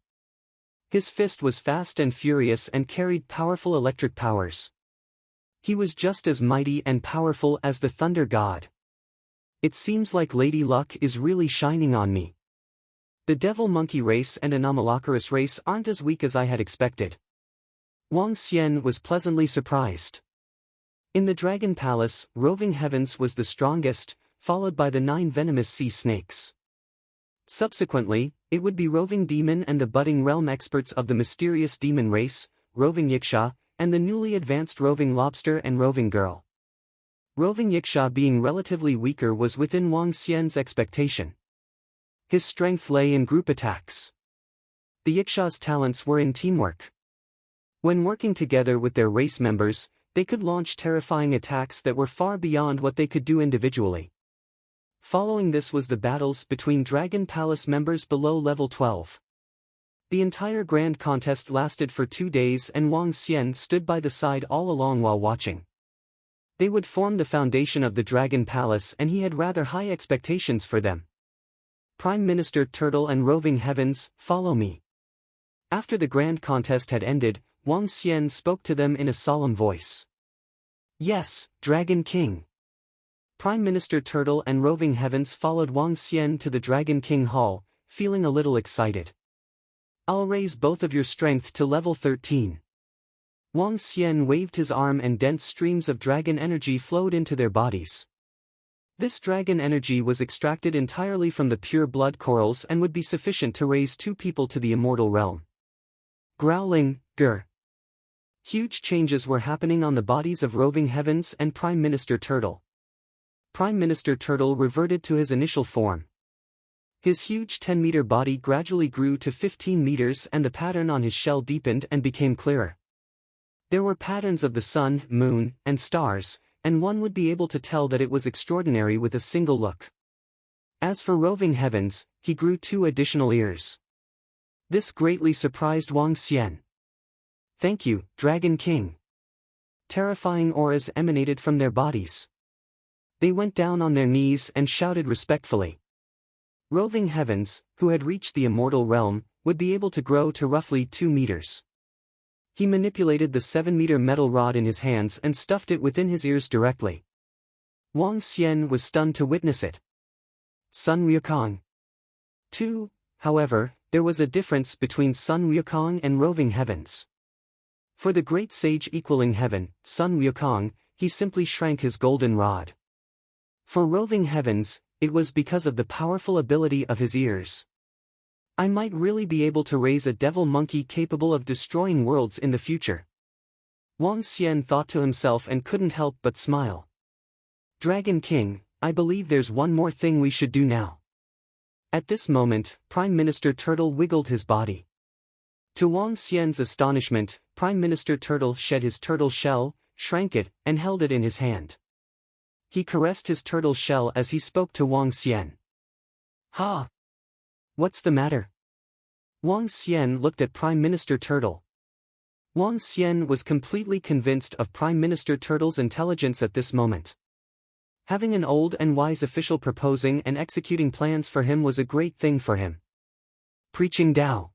His fist was fast and furious and carried powerful electric powers. He was just as mighty and powerful as the Thunder God. It seems like Lady Luck is really shining on me. The Devil Monkey race and Anomalocaris race aren't as weak as I had expected. Wang Xian was pleasantly surprised. In the Dragon Palace, roving heavens was the strongest, followed by the 9 venomous sea snakes. Subsequently, it would be roving demon and the budding realm experts of the mysterious demon race, roving yiksha, and the newly advanced roving lobster and roving girl. Roving yiksha being relatively weaker was within Wang Xian's expectation. His strength lay in group attacks. The yiksha's talents were in teamwork. When working together with their race members, they could launch terrifying attacks that were far beyond what they could do individually. Following this was the battles between Dragon Palace members below level 12. The entire grand contest lasted for 2 days and Wang Xian stood by the side all along while watching. They would form the foundation of the Dragon Palace and he had rather high expectations for them. Prime Minister Turtle and Roving Heavens, follow me. After the grand contest had ended, Wang Xian spoke to them in a solemn voice. Yes, Dragon King. Prime Minister Turtle and Roving Heavens followed Wang Xian to the Dragon King Hall, feeling a little excited. I'll raise both of your strength to level 13. Wang Xian waved his arm and dense streams of dragon energy flowed into their bodies. This dragon energy was extracted entirely from the pure blood corals and would be sufficient to raise 2 people to the immortal realm. Growling, grr. Huge changes were happening on the bodies of Roving Heavens and Prime Minister Turtle. Prime Minister Turtle reverted to his initial form. His huge 10-meter body gradually grew to 15 meters and the pattern on his shell deepened and became clearer. There were patterns of the sun, moon, and stars, and one would be able to tell that it was extraordinary with a single look. As for Roving Heavens, he grew 2 additional ears. This greatly surprised Wang Xian. Thank you, Dragon King. Terrifying auras emanated from their bodies. They went down on their knees and shouted respectfully. Roving Heavens, who had reached the immortal realm, would be able to grow to roughly 2 meters. He manipulated the 7-meter metal rod in his hands and stuffed it within his ears directly. Wang Xian was stunned to witness it. Sun Ryukong. 2, however, there was a difference between Sun Ryukong and Roving Heavens. For the great sage equaling heaven, Sun Ryukong, he simply shrank his golden rod. For Roving Heavens, It was because of the powerful ability of his ears. I might really be able to raise a devil monkey capable of destroying worlds in the future. Wang Xian thought to himself and couldn't help but smile. Dragon King, I believe there's one more thing we should do now. At this moment, Prime Minister Turtle wiggled his body. To Wang Xian's astonishment, Prime Minister Turtle shed his turtle shell, shrank it, and held it in his hand. He caressed his turtle shell as he spoke to Wang Xian. Ha! What's the matter? Wang Xian looked at Prime Minister Turtle. Wang Xian was completely convinced of Prime Minister Turtle's intelligence at this moment. Having an old and wise official proposing and executing plans for him was a great thing for him. Preaching Tao.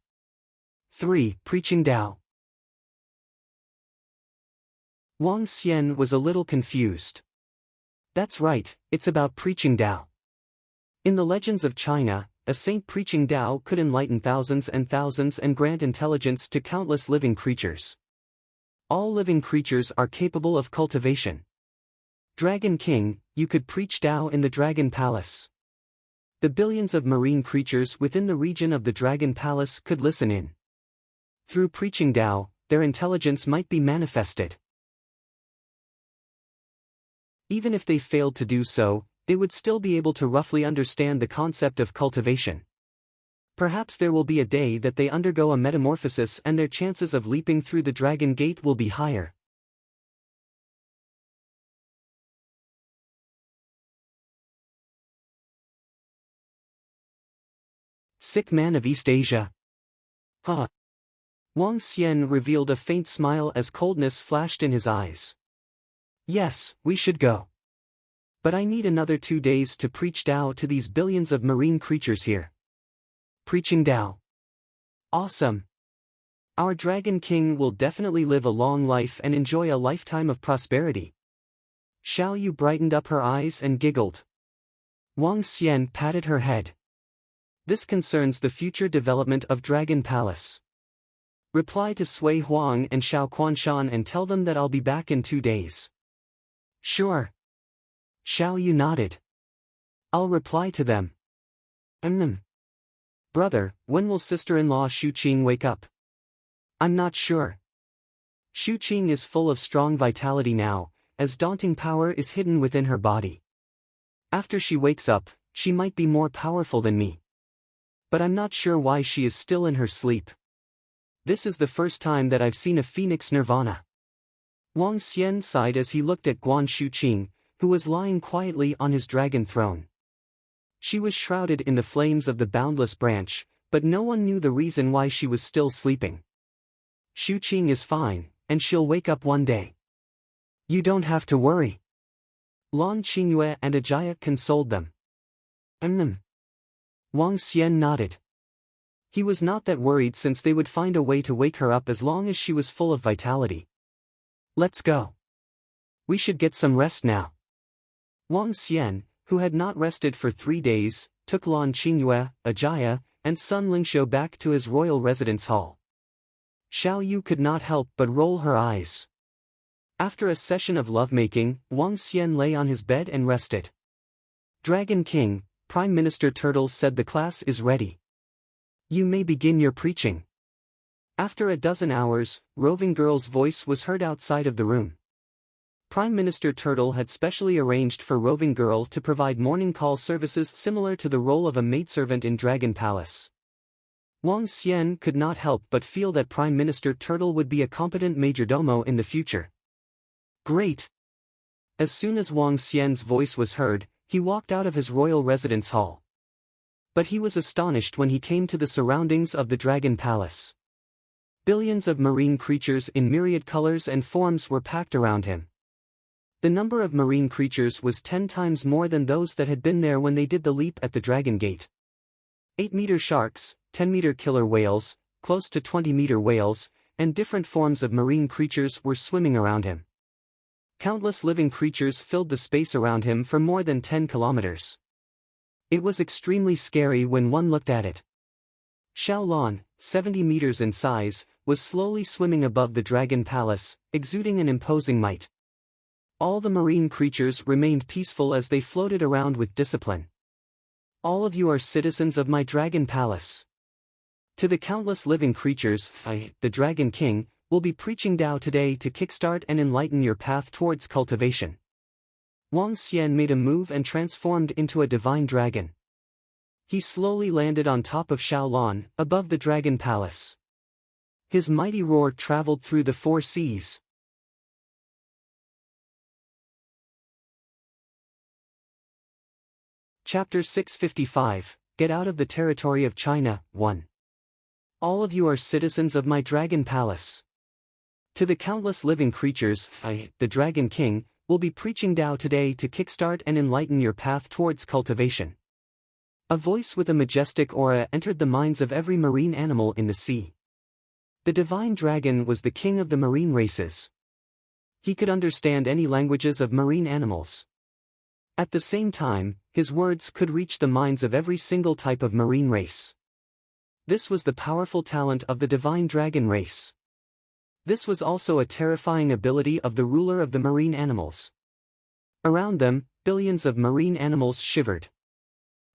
3. Preaching Tao. Wang Xian was a little confused. That's right, it's about preaching Tao. In the legends of China, a saint preaching Tao could enlighten thousands and grant intelligence to countless living creatures. All living creatures are capable of cultivation. Dragon King, you could preach Tao in the Dragon Palace. The billions of marine creatures within the region of the Dragon Palace could listen in. Through preaching Tao, their intelligence might be manifested. Even if they failed to do so, they would still be able to roughly understand the concept of cultivation. Perhaps there will be a day that they undergo a metamorphosis and their chances of leaping through the Dragon Gate will be higher. Sick man of East Asia. Huh. Wang Xian revealed a faint smile as coldness flashed in his eyes. Yes, we should go. But I need another 2 days to preach Tao to these billions of marine creatures here. Preaching Tao. Awesome. Our Dragon King will definitely live a long life and enjoy a lifetime of prosperity. Xiao Yu brightened up her eyes and giggled. Wang Xian patted her head. This concerns the future development of Dragon Palace. Reply to Sui Huang and Xiao Quanshan and tell them that I'll be back in 2 days. Sure. Xiao Yu nodded. I'll reply to them. Brother, when will sister-in-law Shu Qing wake up? I'm not sure. Shu Qing is full of strong vitality now, as daunting power is hidden within her body. After she wakes up, she might be more powerful than me. But I'm not sure why she is still in her sleep. This is the first time that I've seen a phoenix nirvana. Wang Xian sighed as he looked at Guan Shu Qing, who was lying quietly on his dragon throne. She was shrouded in the flames of the boundless branch, but no one knew the reason why she was still sleeping. Shu Qing is fine, and she'll wake up one day. You don't have to worry. Lan Qingyue and Ajaya consoled them. Wang Xian nodded. He was not that worried since they would find a way to wake her up as long as she was full of vitality. Let's go. We should get some rest now. Wang Xian, who had not rested for 3 days, took Lan Qingyue, Ajaya, and Sun Lingxiu back to his royal residence hall. Xiao Yu could not help but roll her eyes. After a session of lovemaking, Wang Xian lay on his bed and rested. Dragon King, Prime Minister Turtle said the class is ready. You may begin your preaching. After a dozen hours, Roving Girl's voice was heard outside of the room. Prime Minister Turtle had specially arranged for Roving Girl to provide morning call services similar to the role of a maidservant in Dragon Palace. Wang Xian could not help but feel that Prime Minister Turtle would be a competent majordomo in the future. Great! As soon as Wang Xian's voice was heard, he walked out of his royal residence hall. But he was astonished when he came to the surroundings of the Dragon Palace. Billions of marine creatures in myriad colors and forms were packed around him. The number of marine creatures was 10 times more than those that had been there when they did the leap at the Dragon Gate. 8-meter sharks, 10-meter killer whales, close to 20-meter whales, and different forms of marine creatures were swimming around him. Countless living creatures filled the space around him for more than 10 kilometers. It was extremely scary when one looked at it. Xiaolan, 70 meters in size, was slowly swimming above the Dragon Palace, exuding an imposing might. All the marine creatures remained peaceful as they floated around with discipline. All of you are citizens of my dragon palace. To the countless living creatures, I, the Dragon King, will be preaching Tao today to kickstart and enlighten your path towards cultivation. Wang Xian made a move and transformed into a divine dragon. He slowly landed on top of Shaolon, above the dragon palace. His mighty roar traveled through the four seas. Chapter 655, Get Out of the Territory of China, 1. All of you are citizens of my dragon palace. To the countless living creatures, I, the Dragon King, will be preaching Tao today to kickstart and enlighten your path towards cultivation. A voice with a majestic aura entered the minds of every marine animal in the sea. The divine dragon was the king of the marine races. He could understand any languages of marine animals. At the same time, his words could reach the minds of every single type of marine race. This was the powerful talent of the divine dragon race. This was also a terrifying ability of the ruler of the marine animals. Around them, billions of marine animals shivered.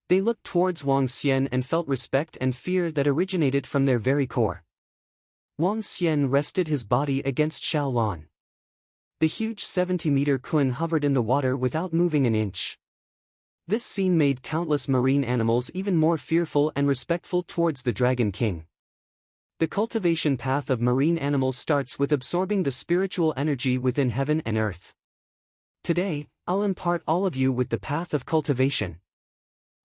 They looked towards Wang Xian and felt respect and fear that originated from their very core. Wang Xian rested his body against Shaolon. The huge 70-meter kun hovered in the water without moving an inch. This scene made countless marine animals even more fearful and respectful towards the Dragon King. The cultivation path of marine animals starts with absorbing the spiritual energy within heaven and earth. Today, I'll impart all of you with the path of cultivation.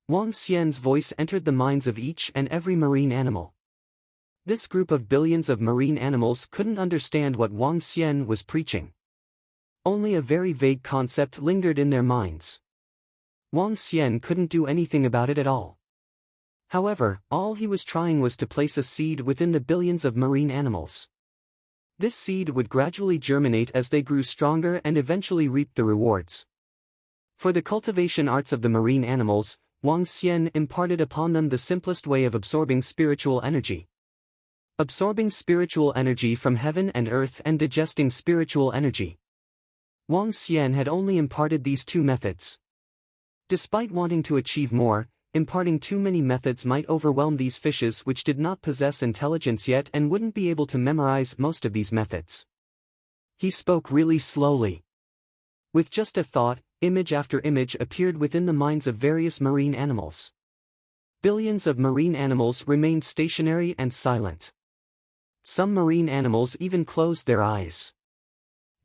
Wang Xian's voice entered the minds of each and every marine animal. This group of billions of marine animals couldn't understand what Wang Xian was preaching. Only a very vague concept lingered in their minds. Wang Xian couldn't do anything about it at all. However, all he was trying was to place a seed within the billions of marine animals. This seed would gradually germinate as they grew stronger and eventually reap the rewards. For the cultivation arts of the marine animals, Wang Xian imparted upon them the simplest way of absorbing spiritual energy. Absorbing spiritual energy from heaven and earth and digesting spiritual energy. Wang Xian had only imparted these two methods. Despite wanting to achieve more, imparting too many methods might overwhelm these fishes which did not possess intelligence yet and wouldn't be able to memorize most of these methods. He spoke really slowly. With just a thought, image after image appeared within the minds of various marine animals. Billions of marine animals remained stationary and silent. Some marine animals even closed their eyes.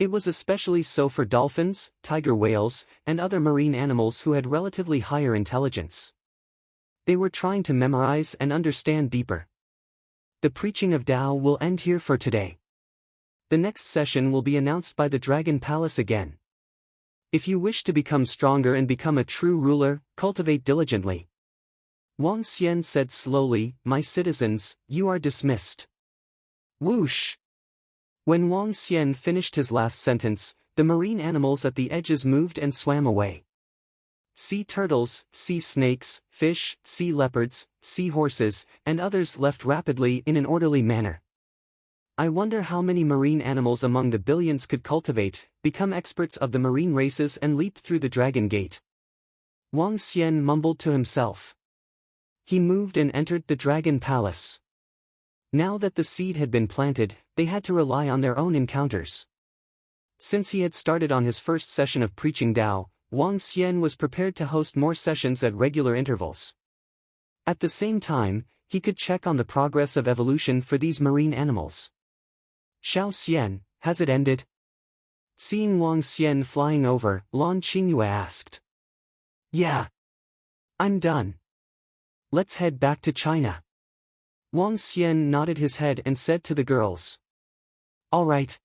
It was especially so for dolphins, tiger whales, and other marine animals who had relatively higher intelligence. They were trying to memorize and understand deeper. The preaching of Tao will end here for today. The next session will be announced by the Dragon Palace again. If you wish to become stronger and become a true ruler, cultivate diligently. Wang Xian said slowly, "My citizens, you are dismissed." Whoosh! When Wang Xian finished his last sentence, the marine animals at the edges moved and swam away. Sea turtles, sea snakes, fish, sea leopards, sea horses, and others left rapidly in an orderly manner. I wonder how many marine animals among the billions could cultivate, become experts of the marine races and leap through the dragon gate. Wang Xian mumbled to himself. He moved and entered the dragon palace. Now that the seed had been planted, they had to rely on their own encounters. Since he had started on his first session of preaching Tao, Wang Xian was prepared to host more sessions at regular intervals. At the same time, he could check on the progress of evolution for these marine animals. "Xiao Xian, has it ended?" Seeing Wang Xian flying over, Lan Qingyue asked. "Yeah. I'm done. Let's head back to China." Wang Xian nodded his head and said to the girls. "All right."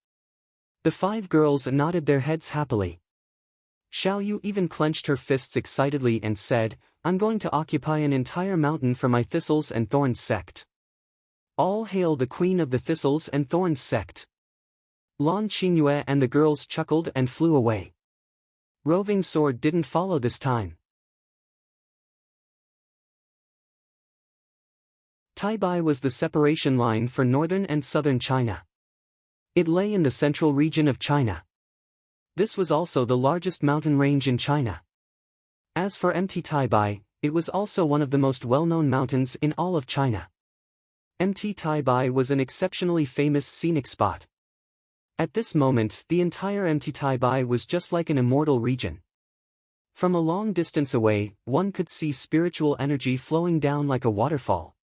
The 5 girls nodded their heads happily. Xiao Yu even clenched her fists excitedly and said, "I'm going to occupy an entire mountain for my Thistles and Thorns sect. All hail the Queen of the Thistles and Thorns sect." Lan Qingyue and the girls chuckled and flew away. Roving Sword didn't follow this time. Taibai was the separation line for northern and southern China. It lay in the central region of China. This was also the largest mountain range in China. As for Mt. Taibai, it was also one of the most well-known mountains in all of China. Mt. Taibai was an exceptionally famous scenic spot. At this moment, the entire Mt. Taibai was just like an immortal region. From a long distance away, one could see spiritual energy flowing down like a waterfall.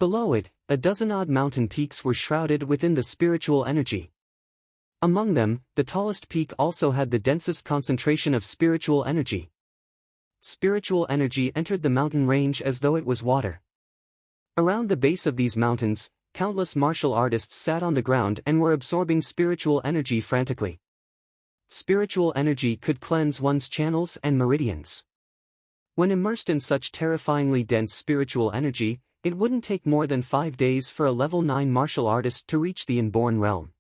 Below it, a dozen-odd mountain peaks were shrouded within the spiritual energy. Among them, the tallest peak also had the densest concentration of spiritual energy. Spiritual energy entered the mountain range as though it was water. Around the base of these mountains, countless martial artists sat on the ground and were absorbing spiritual energy frantically. Spiritual energy could cleanse one's channels and meridians. When immersed in such terrifyingly dense spiritual energy, it wouldn't take more than 5 days for a level 9 martial artist to reach the Inborn realm.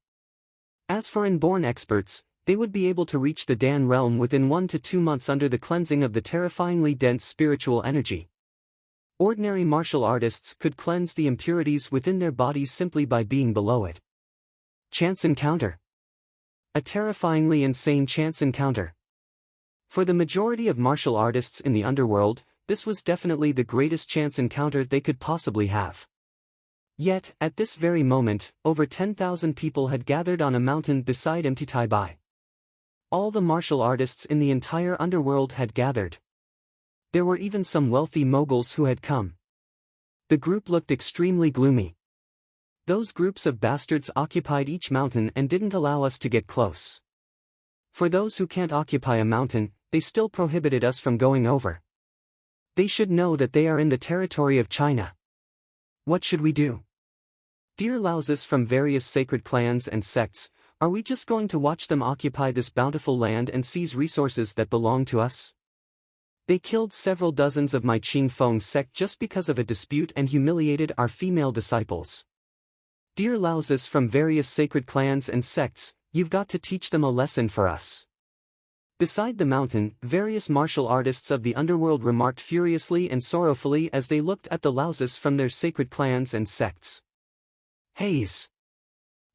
As for Inborn experts, they would be able to reach the Dan realm within 1 to 2 months under the cleansing of the terrifyingly dense spiritual energy. Ordinary martial artists could cleanse the impurities within their bodies simply by being below it. Chance encounter. A terrifyingly insane chance encounter. For the majority of martial artists in the underworld, this was definitely the greatest chance encounter they could possibly have. Yet, at this very moment, over 10,000 people had gathered on a mountain beside Mt. Taibai. All the martial artists in the entire underworld had gathered. There were even some wealthy moguls who had come. The group looked extremely gloomy. Those groups of bastards occupied each mountain and didn't allow us to get close. For those who can't occupy a mountain, they still prohibited us from going over. They should know that they are in the territory of China. What should we do? Dear louses from various sacred clans and sects, are we just going to watch them occupy this bountiful land and seize resources that belong to us? They killed several dozens of my Qing Feng sect just because of a dispute and humiliated our female disciples. Dear louses from various sacred clans and sects, you've got to teach them a lesson for us. Beside the mountain, various martial artists of the underworld remarked furiously and sorrowfully as they looked at the louses from their sacred clans and sects. Haze.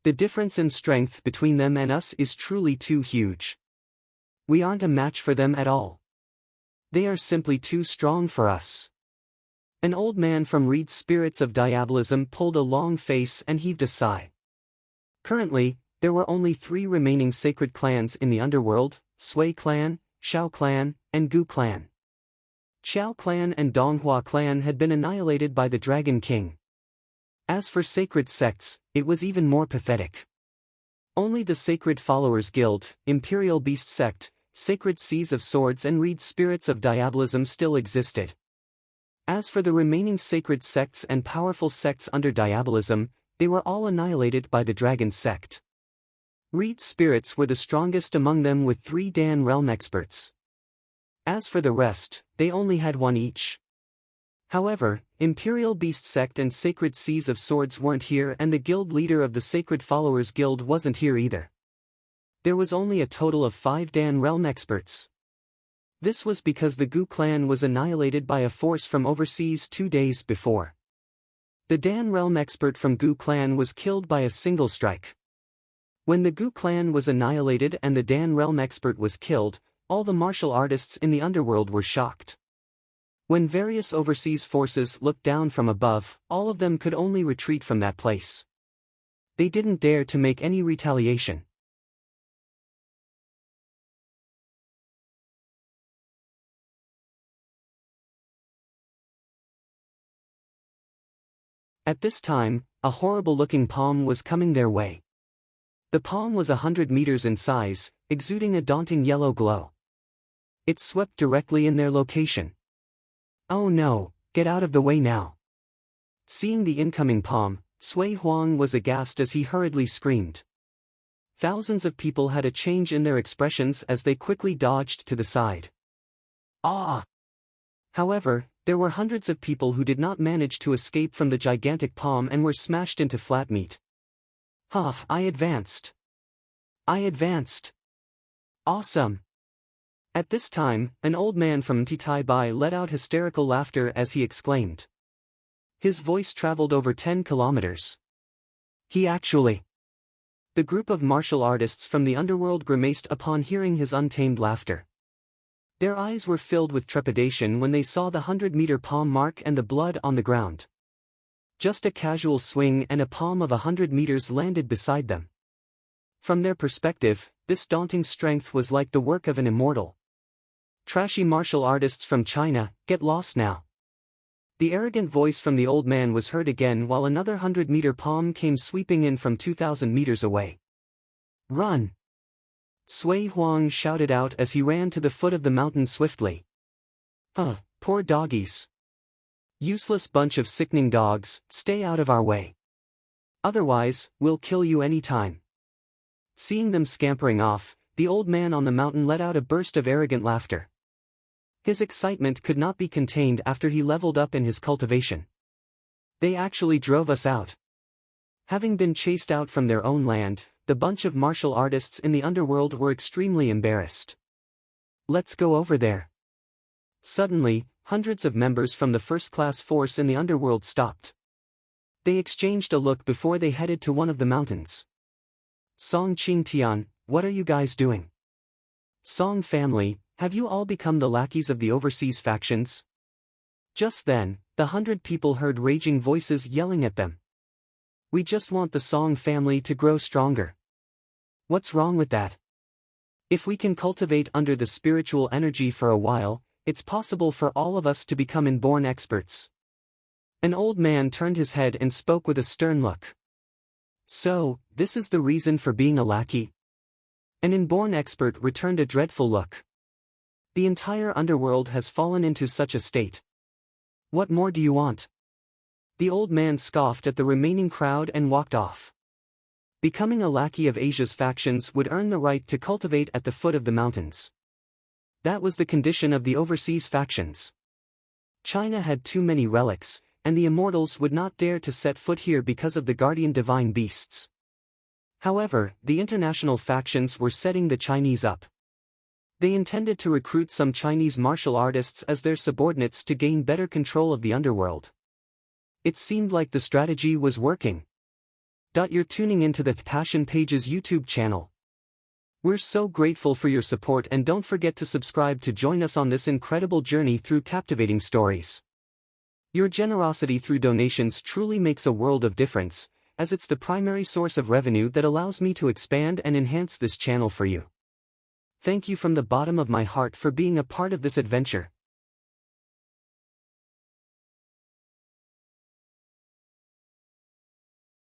The difference in strength between them and us is truly too huge. We aren't a match for them at all. They are simply too strong for us. An old man from Reed's Spirits of Diabolism pulled a long face and heaved a sigh. Currently, there were only 3 remaining sacred clans in the underworld: Sui clan, Shao clan, and Gu clan. Xiao clan and Donghua clan had been annihilated by the Dragon King. As for sacred sects, it was even more pathetic. Only the Sacred Followers Guild, Imperial Beast Sect, Sacred Seas of Swords and Reed Spirits of Diabolism still existed. As for the remaining sacred sects and powerful sects under Diabolism, they were all annihilated by the Dragon Sect. Reed Spirits were the strongest among them with 3 Dan realm experts. As for the rest, they only had 1 each. However, Imperial Beast Sect and Sacred Seas of Swords weren't here, and the guild leader of the Sacred Followers Guild wasn't here either. There was only a total of 5 Dan realm experts. This was because the Gu clan was annihilated by a force from overseas 2 days before. The Dan realm expert from Gu clan was killed by a single strike. When the Gu clan was annihilated and the Dan realm expert was killed, all the martial artists in the underworld were shocked. When various overseas forces looked down from above, all of them could only retreat from that place. They didn't dare to make any retaliation. At this time, a horrible-looking palm was coming their way. The palm was 100 meters in size, exuding a daunting yellow glow. It swept directly in their location. Oh no, get out of the way now. Seeing the incoming palm, Sui Huang was aghast as he hurriedly screamed. Thousands of people had a change in their expressions as they quickly dodged to the side. Ah! However, there were hundreds of people who did not manage to escape from the gigantic palm and were smashed into flat meat. Huff, I advanced. I advanced. Awesome. At this time, an old man from Mt. Taibai let out hysterical laughter as he exclaimed. His voice traveled over 10 kilometers. He actually... The group of martial artists from the underworld grimaced upon hearing his untamed laughter. Their eyes were filled with trepidation when they saw the 100-meter palm mark and the blood on the ground. Just a casual swing and a palm of 100 meters landed beside them. From their perspective, this daunting strength was like the work of an immortal. Trashy martial artists from China, get lost now. The arrogant voice from the old man was heard again while another 100-meter palm came sweeping in from 2,000 meters away. Run! Sui Huang shouted out as he ran to the foot of the mountain swiftly. Poor doggies. Useless bunch of sickening dogs, stay out of our way. Otherwise, we'll kill you any time. Seeing them scampering off, the old man on the mountain let out a burst of arrogant laughter. His excitement could not be contained after he leveled up in his cultivation. They actually drove us out. Having been chased out from their own land, the bunch of martial artists in the underworld were extremely embarrassed. Let's go over there. Suddenly, hundreds of members from the first-class force in the underworld stopped. They exchanged a look before they headed to one of the mountains. Song Qingtian, what are you guys doing? Song family, have you all become the lackeys of the overseas factions? Just then, the 100 people heard raging voices yelling at them. We just want the Song family to grow stronger. What's wrong with that? If we can cultivate under the spiritual energy for a while, it's possible for all of us to become inborn experts. An old man turned his head and spoke with a stern look. So, this is the reason for being a lackey? An inborn expert returned a dreadful look. The entire underworld has fallen into such a state. What more do you want? The old man scoffed at the remaining crowd and walked off. Becoming a lackey of Asia's factions would earn the right to cultivate at the foot of the mountains. That was the condition of the overseas factions. China had too many relics, and the immortals would not dare to set foot here because of the guardian divine beasts. However, the international factions were setting the Chinese up. They intended to recruit some Chinese martial artists as their subordinates to gain better control of the underworld. It seemed like the strategy was working. You're tuning into the Passion Pages YouTube channel. We're so grateful for your support, and don't forget to subscribe to join us on this incredible journey through captivating stories. Your generosity through donations truly makes a world of difference, as it's the primary source of revenue that allows me to expand and enhance this channel for you. Thank you from the bottom of my heart for being a part of this adventure.